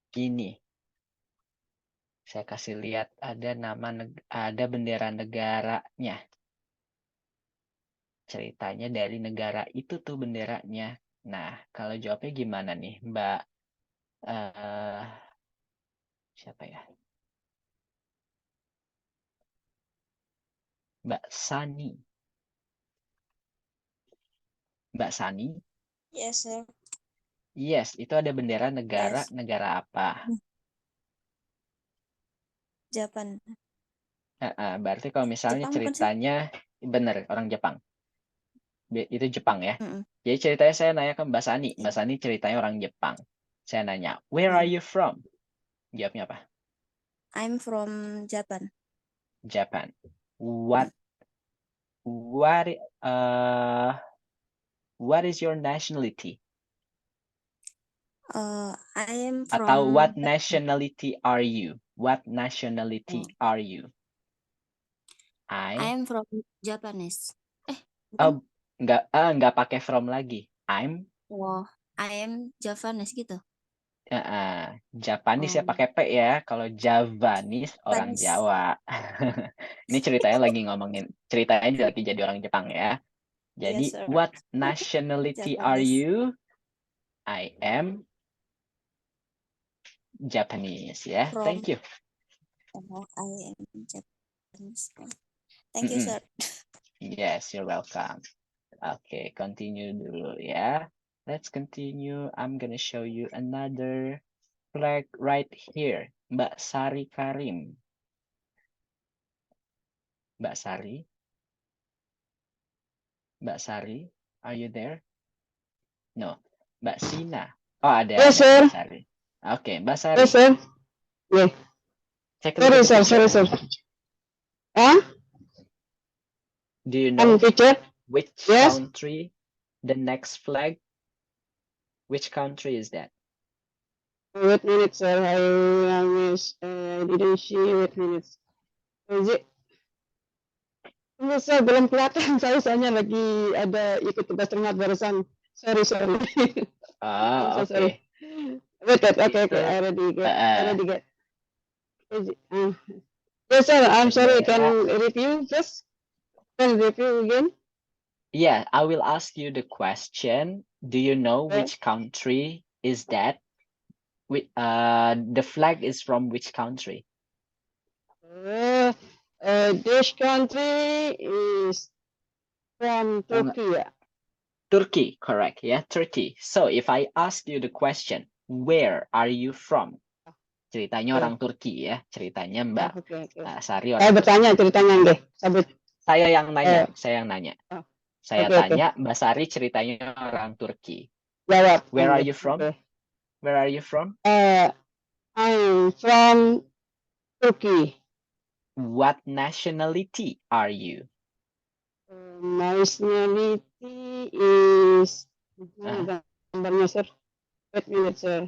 gini, saya kasih lihat ada ada bendera negaranya. Ceritanya dari negara itu tuh benderanya. Nah, kalau jawabnya gimana nih, Mbak? Siapa ya? Mbak Sani. Mbak Sani? Yes, sir. Yes, itu ada bendera negara. Yes. Negara apa? Japan. Berarti kalau misalnya Jepang bukan sih? ceritanya benar orang Jepang. Itu Jepang ya. Mm-mm. Jadi ceritanya saya nanya ke Mbak Sani. Mbak Sani ceritanya orang Jepang. Saya nanya, where are you from? Jawabnya apa? I'm from Japan. Japan. What what is your nationality? I am Atau from what nationality are you? What nationality are you? I am from Japanese. Oh, nggak pakai from lagi. I'm I am Javanese gitu. Japanese ya Oh. pakai P ya. Kalau Javanese orang Japanese. Jawa. Ini ceritanya lagi jadi orang Jepang ya. Jadi Yes, sir. what nationality are Japanese. you? I am Japanese ya. From- Thank you. I am Japanese. Thank you, Mm-mm. sir. Yes, you're welcome. Oke, continue dulu ya. Let's continue. I'm gonna show you another flag right here. Mbak Sari Karim. Mbak Sari? Mbak Sari, are you there? No. Mbak Sina. Oh, ada Yes, sir. Mbak Sari. Oke, Mbak Sari. Yes, sir. Yeah. Take a look at the Sorry, picture. sir. Huh? Do you know Picture? which Yes. country the next flag? Which country is that? Wait a minute, sir. I didn't see. Wait a minute. Is it? Tunggu, sir. Belum kelihatan. Saya soalnya lagi ada ikut tugas ternak barusan. Sorry. I'm so Oke. sorry. Wait. Okay. Itu, I already get. Is it? Yes, sir. I'm itu sorry. ya. Can review just? Can review again? Yeah, I will ask you the question. Do you know Okay. which country is that? The flag is from which country? This country is from Turkey. Yeah. Turkey, correct. Yeah, Turkey. So if I ask you the question, where are you from? Ceritanya orang Turki ya. Ceritanya Mbak Okay. Sari Saya orang bertanya Turki. ceritanya deh. Sabut. Saya yang nanya. Saya Oke. tanya, Mbak Sari ceritanya orang Turki. Jawab. Where are Oke. you from? Okay. Where are you from? I'm from Turkey. What nationality are you? My nationality is gambarnya, sir. Wait a minute, sir.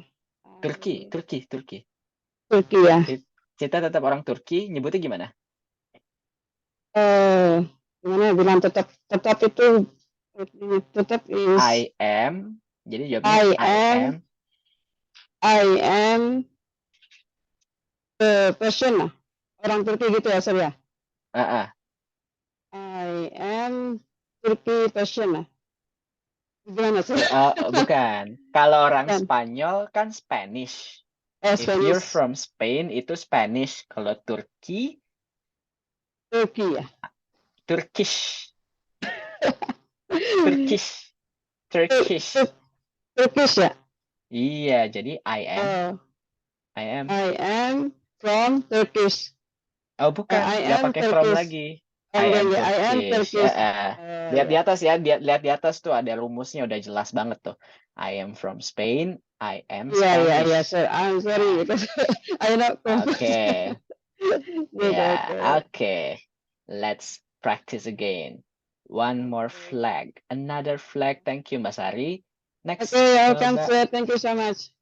Turki. Turki ya. Kita tetap orang Turki, nyebutnya gimana? Gimana bilang tetap itu tetap is I am. Jadi jawabnya I am the person, orang Turki gitu ya, sir ya. I am Turkey person. Gimana, sir? Bukan. Kalau orang Spanyol kan Spanish. If you're Spanish. from Spain itu Spanish. Kalau Turki Turki ya. Turkish. Turkish ya. Iya, jadi I am from Turkish. Oh, bukan, nggak pakai from lagi. I am Turkish. Lihat di atas ya, lihat di atas tuh ada rumusnya udah jelas banget tuh. I am from Spain, I am Spanish. Yeah, sir. I'm sorry because I not Okay. Yeah, okay. Let's practice again. One more flag. Another flag. Thank you, Mbak Sari. Next. Okay, welcome, sir. Thank you so much.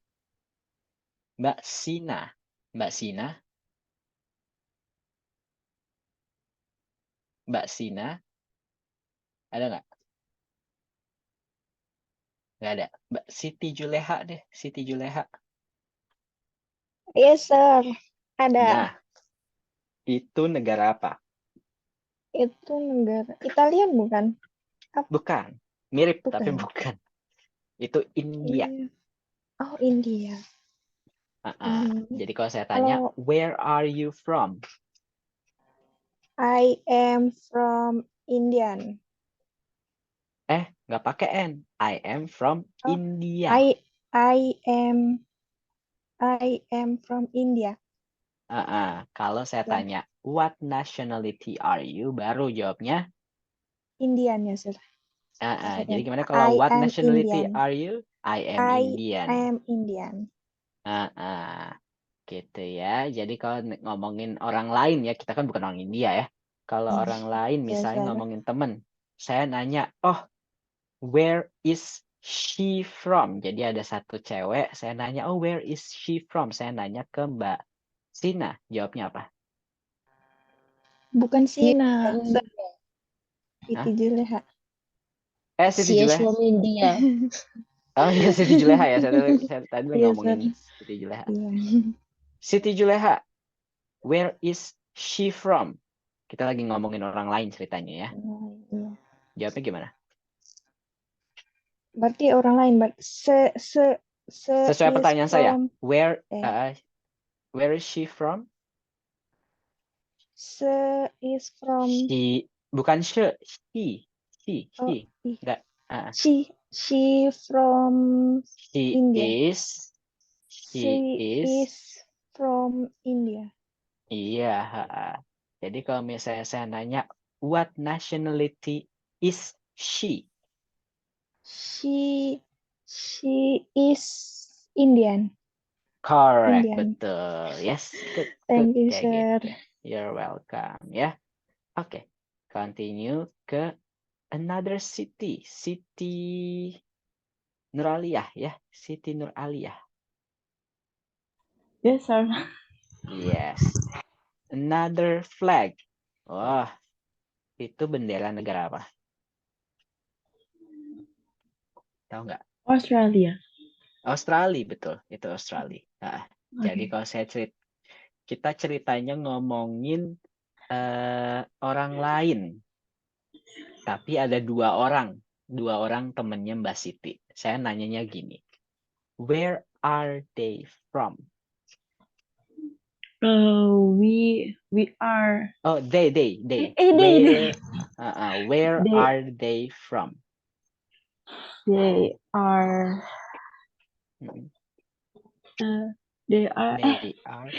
Mbak Sina. Mbak Sina. Mbak Sina. Ada nggak? Nggak ada. Mbak Siti Juleha deh. Siti Juleha. Yes, sir. Ada. Nah, itu negara apa? Itu negara Italian bukan? Bukan. Mirip, Bukan. tapi bukan. Itu India. Oh, India. Jadi kalau saya tanya, where are you from? I am from Indian. Nggak pakai N. I am from India. I am from India. Kalau saya tanya, what nationality are you? Baru jawabnya Indian ya, sir. Jadi gimana kalau what nationality Indian. are you? I am Indian. I am Indian. Gitu ya. Jadi kalau ngomongin orang lain ya, kita kan bukan orang India ya. Kalau Hmm. orang lain Yes, misalnya sir. ngomongin temen, saya nanya, oh, where is she from? Jadi ada satu cewek, saya nanya, oh, where is she from? Saya nanya ke Mbak Sina, jawabnya apa? Bukan She Sina. from India. Siti Juleha. Siti She is Juleha. from India. Oh iya, Siti Juleha ya. Saya tadi Iya, ngomongin sir. Siti Juleha. Iya. Siti Juleha, where is she from? Kita lagi ngomongin orang lain ceritanya ya. Iya. Jawabnya gimana? Berarti orang lain, Sesuai is pertanyaan saya, from where is she from? is from She, bukan she. oh, Enggak. she from She India. is. She is from India. Iya. Jadi kalau misalnya saya nanya, what nationality is she? She is Indian. Correct, Indian. betul. Yes, good. Thank you, Kayak sir. gitu. You're welcome, ya. Oke, continue ke another city. Siti Nuraliyah, ya. Siti Nuraliyah. Yes, sir. Yes. Another flag. Wah, itu bendera negara apa? Tahu nggak? Australia. Australia, betul. Itu Australia. Nah, jadi kalau kita ceritanya ngomongin orang lain. Tapi ada dua orang temennya Mbak Siti. Saya nanyanya gini, where are they from? We are. Oh, they. Where are they from? They are. Hmm. They are. They are.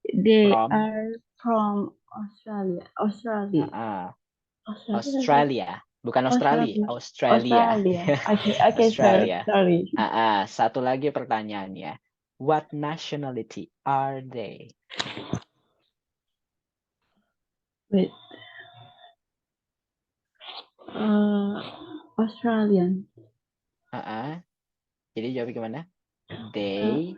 They From? are from Australia. Australia. Bukan Australia. Australia. Okay, Australia. sorry. Satu lagi pertanyaannya. What nationality are they? Wait. Australian. Jadi jawab gimana? They.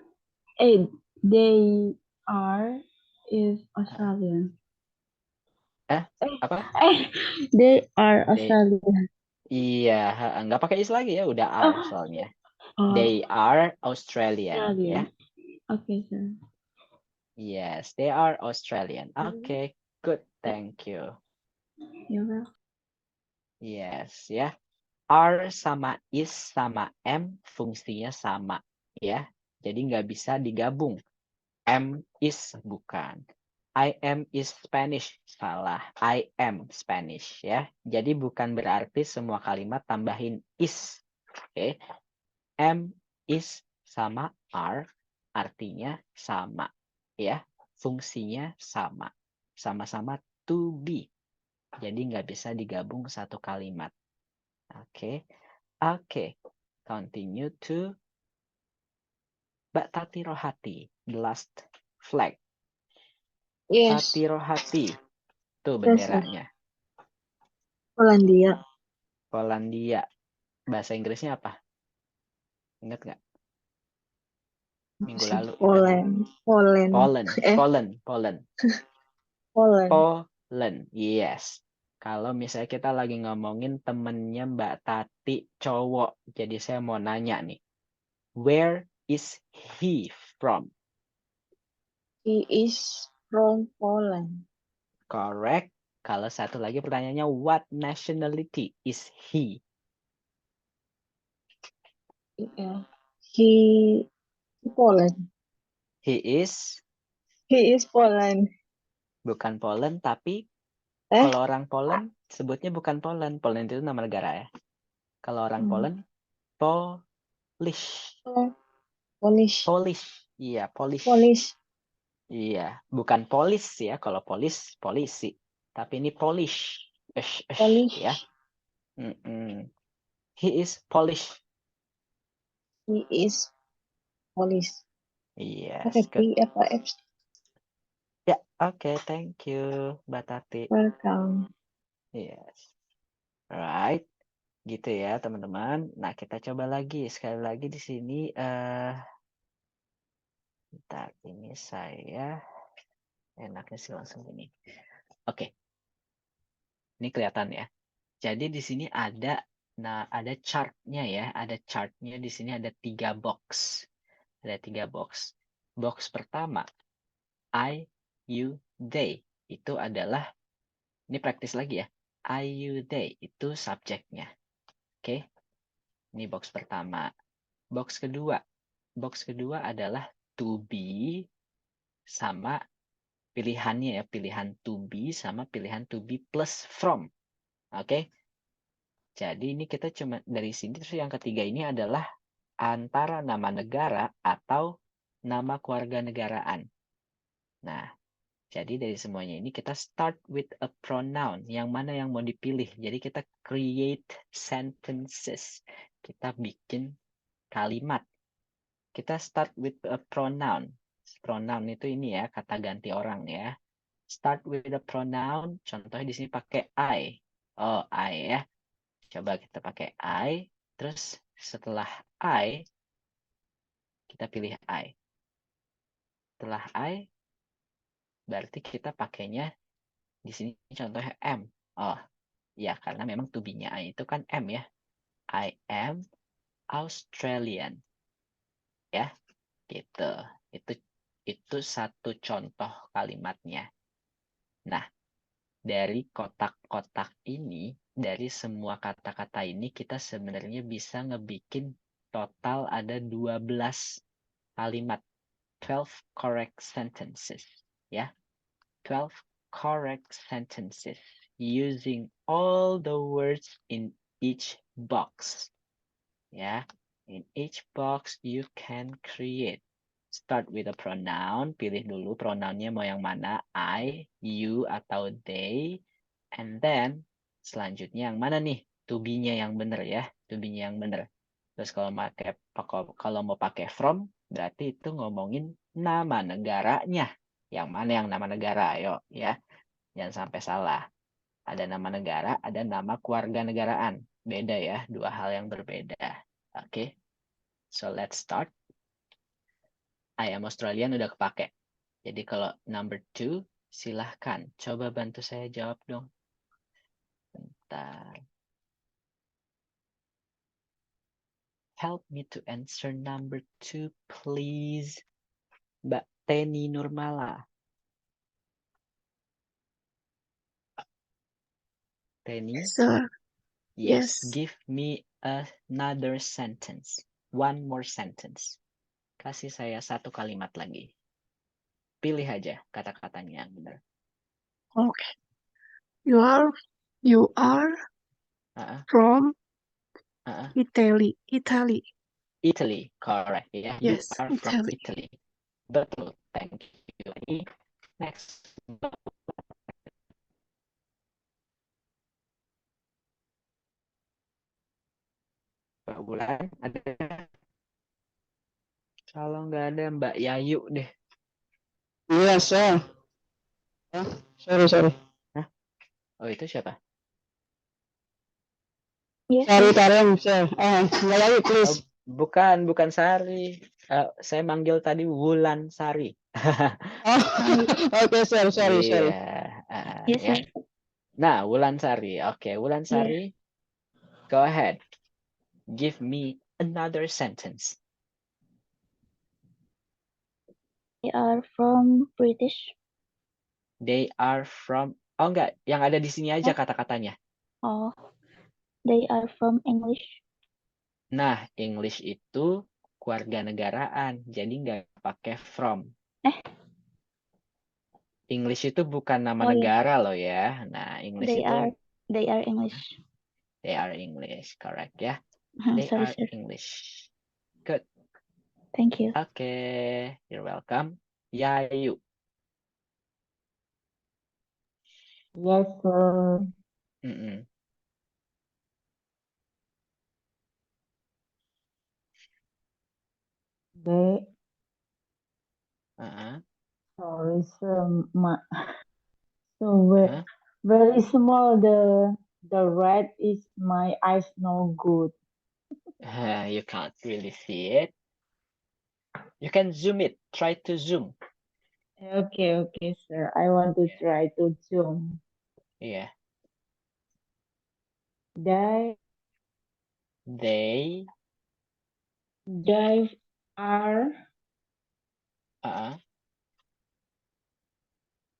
They are is Australian. Apa? They are Australian. Iya, nggak pakai is lagi ya, udah are soalnya. They are Australian. Ya. Okay, sir. Yes, they are Australian. Okay, good, thank you. You're welcome. Yes, ya. Are sama is sama am fungsinya sama, ya. Jadi nggak bisa digabung. Am is bukan. I am is Spanish, salah. I am Spanish, ya. Jadi bukan berarti semua kalimat tambahin is. Oke. Am is sama are artinya sama, ya. Fungsinya sama. Sama-sama to be. Jadi nggak bisa digabung satu kalimat. Oke. Continue to Mbak Tati Rohati, the last flag. Yes. Tati Rohati, tuh benderanya. Polandia. Polandia. Bahasa Inggrisnya apa? Ingat nggak? Minggu lalu. Poland. Yes. Kalau misalnya kita lagi ngomongin temennya Mbak Tati cowok. Jadi saya mau nanya nih. Where is he from? He is from Poland. Correct. Kalau satu lagi pertanyaannya, what nationality is he? Yeah. He Poland. He is Poland. bukan Poland, tapi kalau orang Poland sebutnya bukan Poland. Poland itu nama negara ya. Kalau orang Poland, Polish. Iya, Polish. Iya, bukan polis ya. Kalau polis, polisi. Tapi ini Polish. Ya. He is Polish. Yes. Pakai P apa F? Ya, oke, thank you, Mbak Tati. Welcome. Yes, right, gitu ya teman-teman. Nah, kita coba lagi sekali lagi di sini. Bentar, ini saya enaknya sih langsung ini. Oke, ini kelihatan ya. Jadi di sini ada, nah ada chartnya ya, ada chartnya di sini ada 3 box, ada 3 box. Box pertama, I, you, they, itu adalah, ini praktis lagi ya. I, you, they, itu subjeknya. Oke, ini box pertama. Box kedua adalah to be sama pilihannya ya, pilihan to be sama pilihan to be plus from. Oke. Jadi ini kita cuma dari sini, terus yang ketiga ini adalah antara nama negara atau nama kewarganegaraan. Nah, jadi dari semuanya ini kita start with a pronoun. Yang mana yang mau dipilih. Jadi kita create sentences. Kita bikin kalimat. Kita start with a pronoun. Pronoun itu ini ya, kata ganti orang ya. Start with a pronoun. Contohnya di sini pakai I. Oh, I ya. Coba kita pakai I. Terus setelah I, kita pilih I. Setelah I, berarti kita pakainya di sini contohnya am. Oh, ya karena memang to be-nya I itu kan am ya. I am Australian. Ya, gitu. Itu satu contoh kalimatnya. Nah, dari kotak-kotak ini, dari semua kata-kata ini kita sebenarnya bisa ngebikin total ada 12 kalimat. 12 correct sentences. Ya, 12 correct sentences using all the words in each box. Ya, in each box you can create. Start with a pronoun, pilih dulu pronounnya mau yang mana, I, you, atau they. And then, selanjutnya yang mana nih? To be-nya yang benar ya, to be-nya yang benar. Terus kalau mau pakai from, berarti itu ngomongin nama negaranya. Yang mana yang nama negara, ayo ya. Jangan sampai salah. Ada nama negara, ada nama kewarganegaraan. Beda ya, dua hal yang berbeda. Oke, so let's start. I am Australian udah kepake. Jadi kalau number 2, silahkan. Coba bantu saya jawab dong. Bentar. Help me to answer number 2, please. Mbak Teni Nurmala. Teni? Sir. Yes. Yes. Give me another sentence. One more sentence. Kasih saya satu kalimat lagi. Pilih aja kata-katanya yang benar. Okay. You are Uh-uh. from Uh-uh. Italy. Italy, correct. Yeah, you Yes, are from Italy. Betul, thank you. Next. Mbak Bulan, ada? Kalau nggak ada Mbak Yayu deh. Iya, sir. Sorry. Hah? Oh, itu siapa? Yes, Sari sir. Tarem, sir. Mbak Yayu, please. Bukan Sari. Saya manggil tadi Wulan Sari. Oke, sorry. Iya, Yes, ya. sir. Nah, Wulan Sari. Oke, Wulan Sari. Go ahead. Give me another sentence. They are from British. They are from... Oh, enggak. Yang ada di sini aja kata-katanya. Oh, they are from English. Nah, English itu kewarganegaraan. Jadi nggak pakai from. English itu bukan nama negara loh ya. Nah, English They itu... are English. They are English, correct ya. They Sorry, are sir. English. Good. Thank you. Okay, you're welcome. Yayu. Yes, sir. Mm-mm. They Uh-uh. Sorry, sir. So Huh? very small. The red is my eyes no good. You can't really see it. You can zoom it. Try to zoom. Okay, sir. I want to try to zoom. Yeah. They They they are uh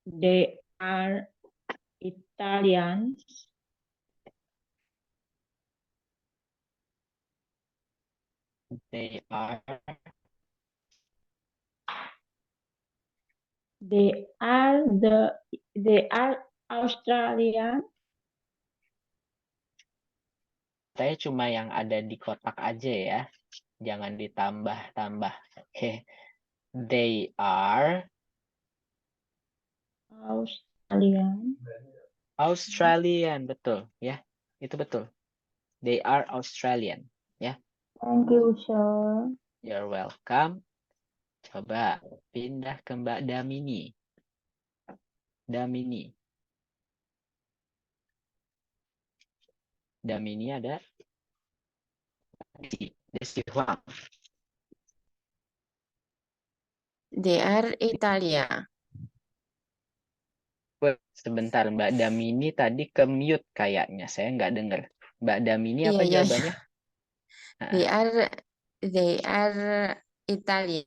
they are Italians. they are They are Australian. saya cuma yang ada di kotak aja ya. Jangan ditambah-tambah. Oke. They are Australian. Australian, betul ya. Itu betul. They are Australian ya. Thank you, sir. You're welcome. Coba pindah ke Mbak Damini. Damini. Damini ada Desi Huang. They are Italia. Sebentar, Mbak Damini tadi ke mute kayaknya. Saya nggak dengar. Mbak Damini apa Iya, iya. jawabannya? They are Italia.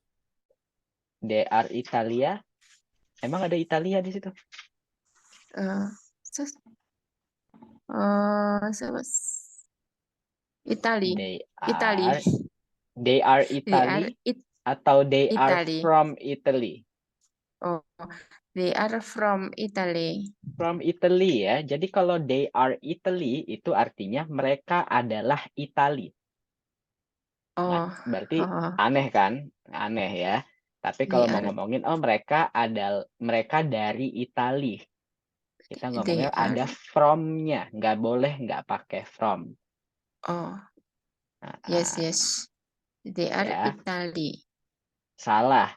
They are Italia. Emang ada Italia di situ? Italy. They are They are Italy atau they are Italy. from Italy? Oh, they are from Italy. From Italy ya. Jadi kalau they are Italy itu artinya mereka adalah Itali. Oh, Nah, berarti aneh kan? Aneh ya. Tapi kalau mau ngomongin mereka dari Itali. Kita ngomongnya ada from-nya, nggak boleh nggak pakai from. Oh, Nah, yes. They are ya. Italy. Salah.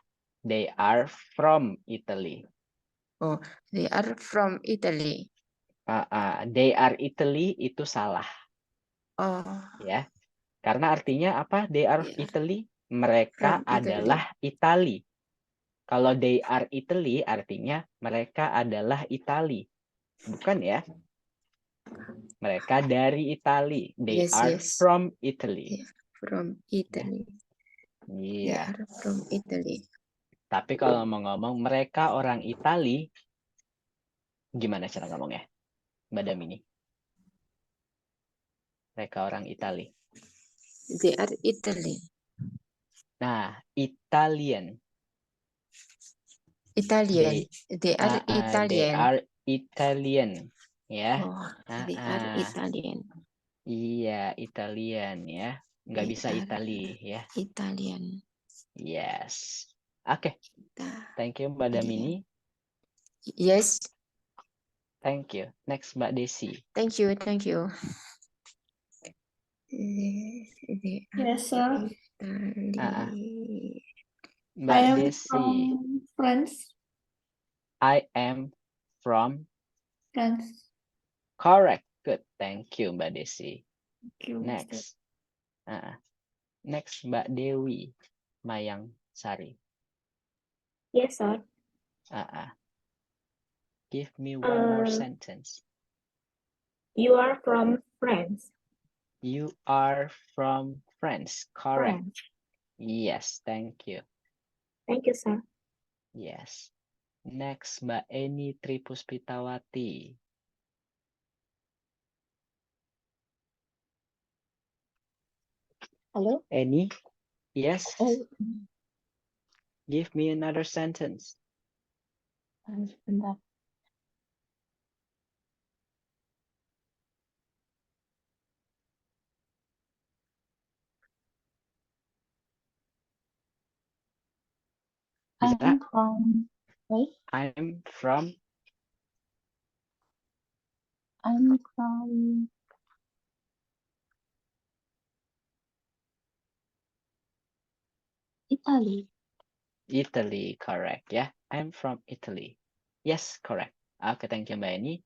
They are from Italy. Oh, they are from Italy. They are Italy itu salah. Oh, Ya. Karena artinya apa? They are Italy. Mereka from Italy. adalah Itali. Kalau they are Italy artinya mereka adalah Itali. Bukan ya? Mereka dari Itali. They are from Italy. From Italy. They Iya. are from Italy. Tapi kalau mau ngomong mereka orang Itali, gimana cara ngomongnya, Mbak Damini? Mereka orang Itali. They are Italy. Nah, Italian. Italian. They are They Italian. are Italian. Ya. Oh, they are Italian. Iya, Italian ya. Nggak They bisa are Itali ya. Italian. Yes. Oke. Thank you, Mbak Damini. Yes. Thank you. Next, Mbak Desi. Thank you. Yes, sir. Mbak I am Desi. from France. I am from France. Correct. Good. Thank you, Mbak Desi. Thank you, Next. Next, Mbak Dewi Mayang Sari. Yes, sir. Give me one more sentence. You are from France. You are from France. Correct. France. Yes, thank you. Thank you, sir. Yes. Next, Mbak Eni Tripuspitawati. Hello? Eni? Yes. Oh, Give me another sentence. Sebentar. Bisa? I'm from, wait, I'm from Italy. Italy, correct ya. I'm from Italy. Yes, correct. Oke, thank you Mbak Eni.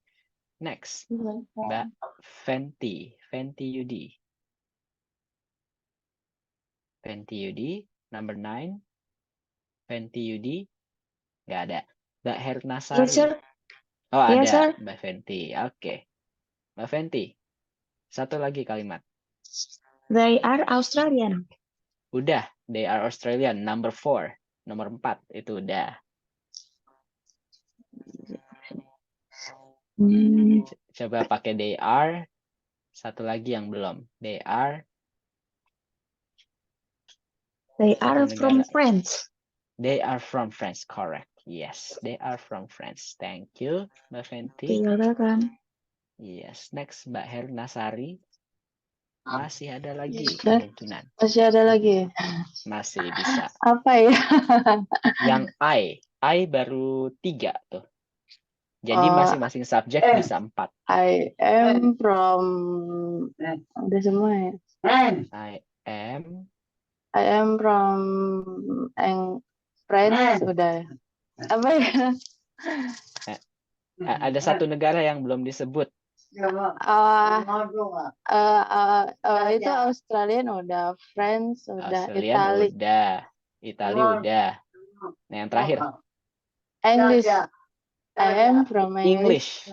Next, Mbak Fenty. Fenty Yudi. Fenty Yudi, number 9. Fenty Yudi, nggak ada. Mbak Yes, Hernasari. sir. Oh, Yes, ada. sir. Mbak Fenty. Oke. Mbak Fenty, satu lagi kalimat. They are Australian. Udah, they are Australian. Number 4. Nomor 4, itu udah. Coba pakai they are. Satu lagi yang belum. They are They satu are from negara. France. They are from France, correct. Yes, they are from France. Thank you, Mbak Fenty. You're welcome. Yes, next Mbak Hernasari. Masih ada lagi Yes, sir. kemungkinan. Masih ada lagi. Masih bisa. Apa ya? Yang I baru 3 tuh. Jadi Oh, masing-masing subjek bisa 4. I am from. Udah semua ya. I am from France. Udah. Apa ya? ada satu negara yang belum disebut. Itu Australian udah, France udah, Australian Italy, udah, Italia udah. Nah, yang terakhir English. I am from English.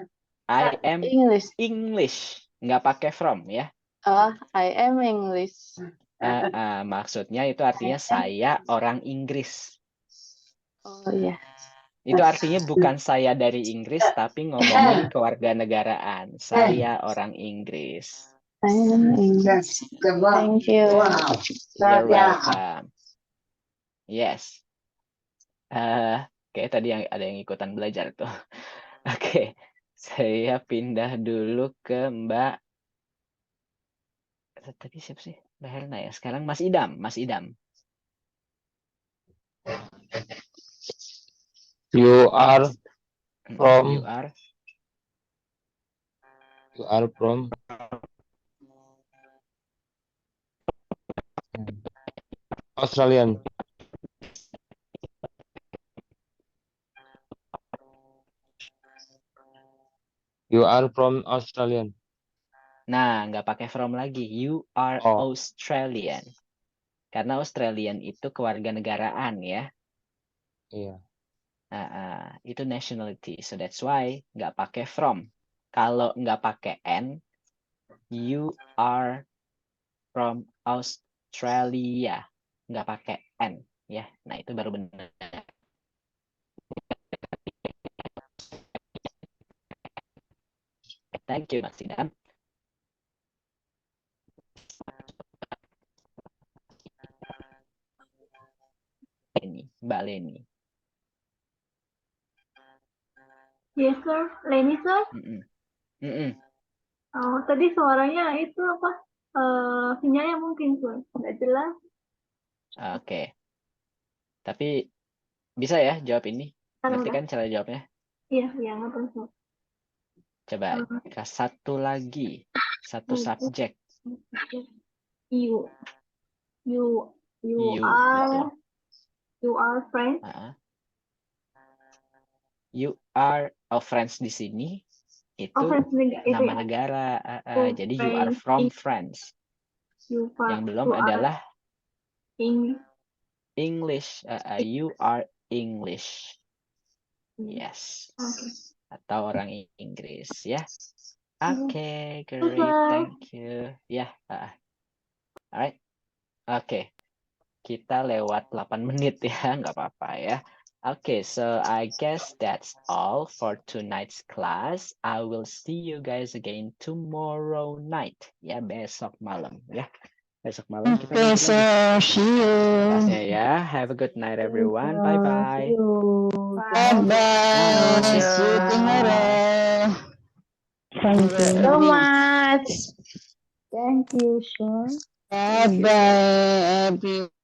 I am English. English. Nggak pakai from ya. Oh, I am English. Maksudnya itu artinya saya orang Inggris. Oh iya. Itu artinya bukan saya dari Inggris, tapi ngomongin kewarganegaraan. Saya orang Inggris. I am English. Thank you. You're welcome. Yes. Oke, tadi ada yang ikutan belajar tuh. Oke, saya pindah dulu ke Mbak. Tadi siapa sih? Mbak Herna ya. Sekarang Mas Idam. Mas Idam. You are from. You are from. Australian. You are from Australian. Nah, nggak pakai from lagi. You are Australian. Karena Australian itu kewarganegaraan ya. Iya. Itu nationality. So that's why nggak pakai from. Kalau nggak pakai N, you are from Australia. Nggak pakai N. Ya, nah itu baru benar. Thank you, Mas Idam. Mbak Leni. Yes, sir. Leni, sir. Oh, tadi suaranya itu apa? Sinyalnya mungkin, sir. Nggak jelas. Oke. Tapi bisa ya jawab ini? Ngerti kan cara jawabnya? Iya, ngerti, sir. Coba satu lagi. Satu subjek. You are friends. You are friends di sini itu nama negara. Jadi you are from France. Yang belum adalah English. You are English. Yes. Atau orang Inggris ya. Oke, great. Thank you. Ya. Alright. Oke. Kita lewat 8 menit ya, nggak apa-apa ya. Okay, so I guess that's all for tonight's class. I will see you guys again tomorrow night. Ya, besok malam ya. Besok malam kita see you. Ya, have a good night everyone. Bye-bye. Bye-bye. See you tomorrow. Thank you so much. Thank you, sir. Bye-bye, everyone.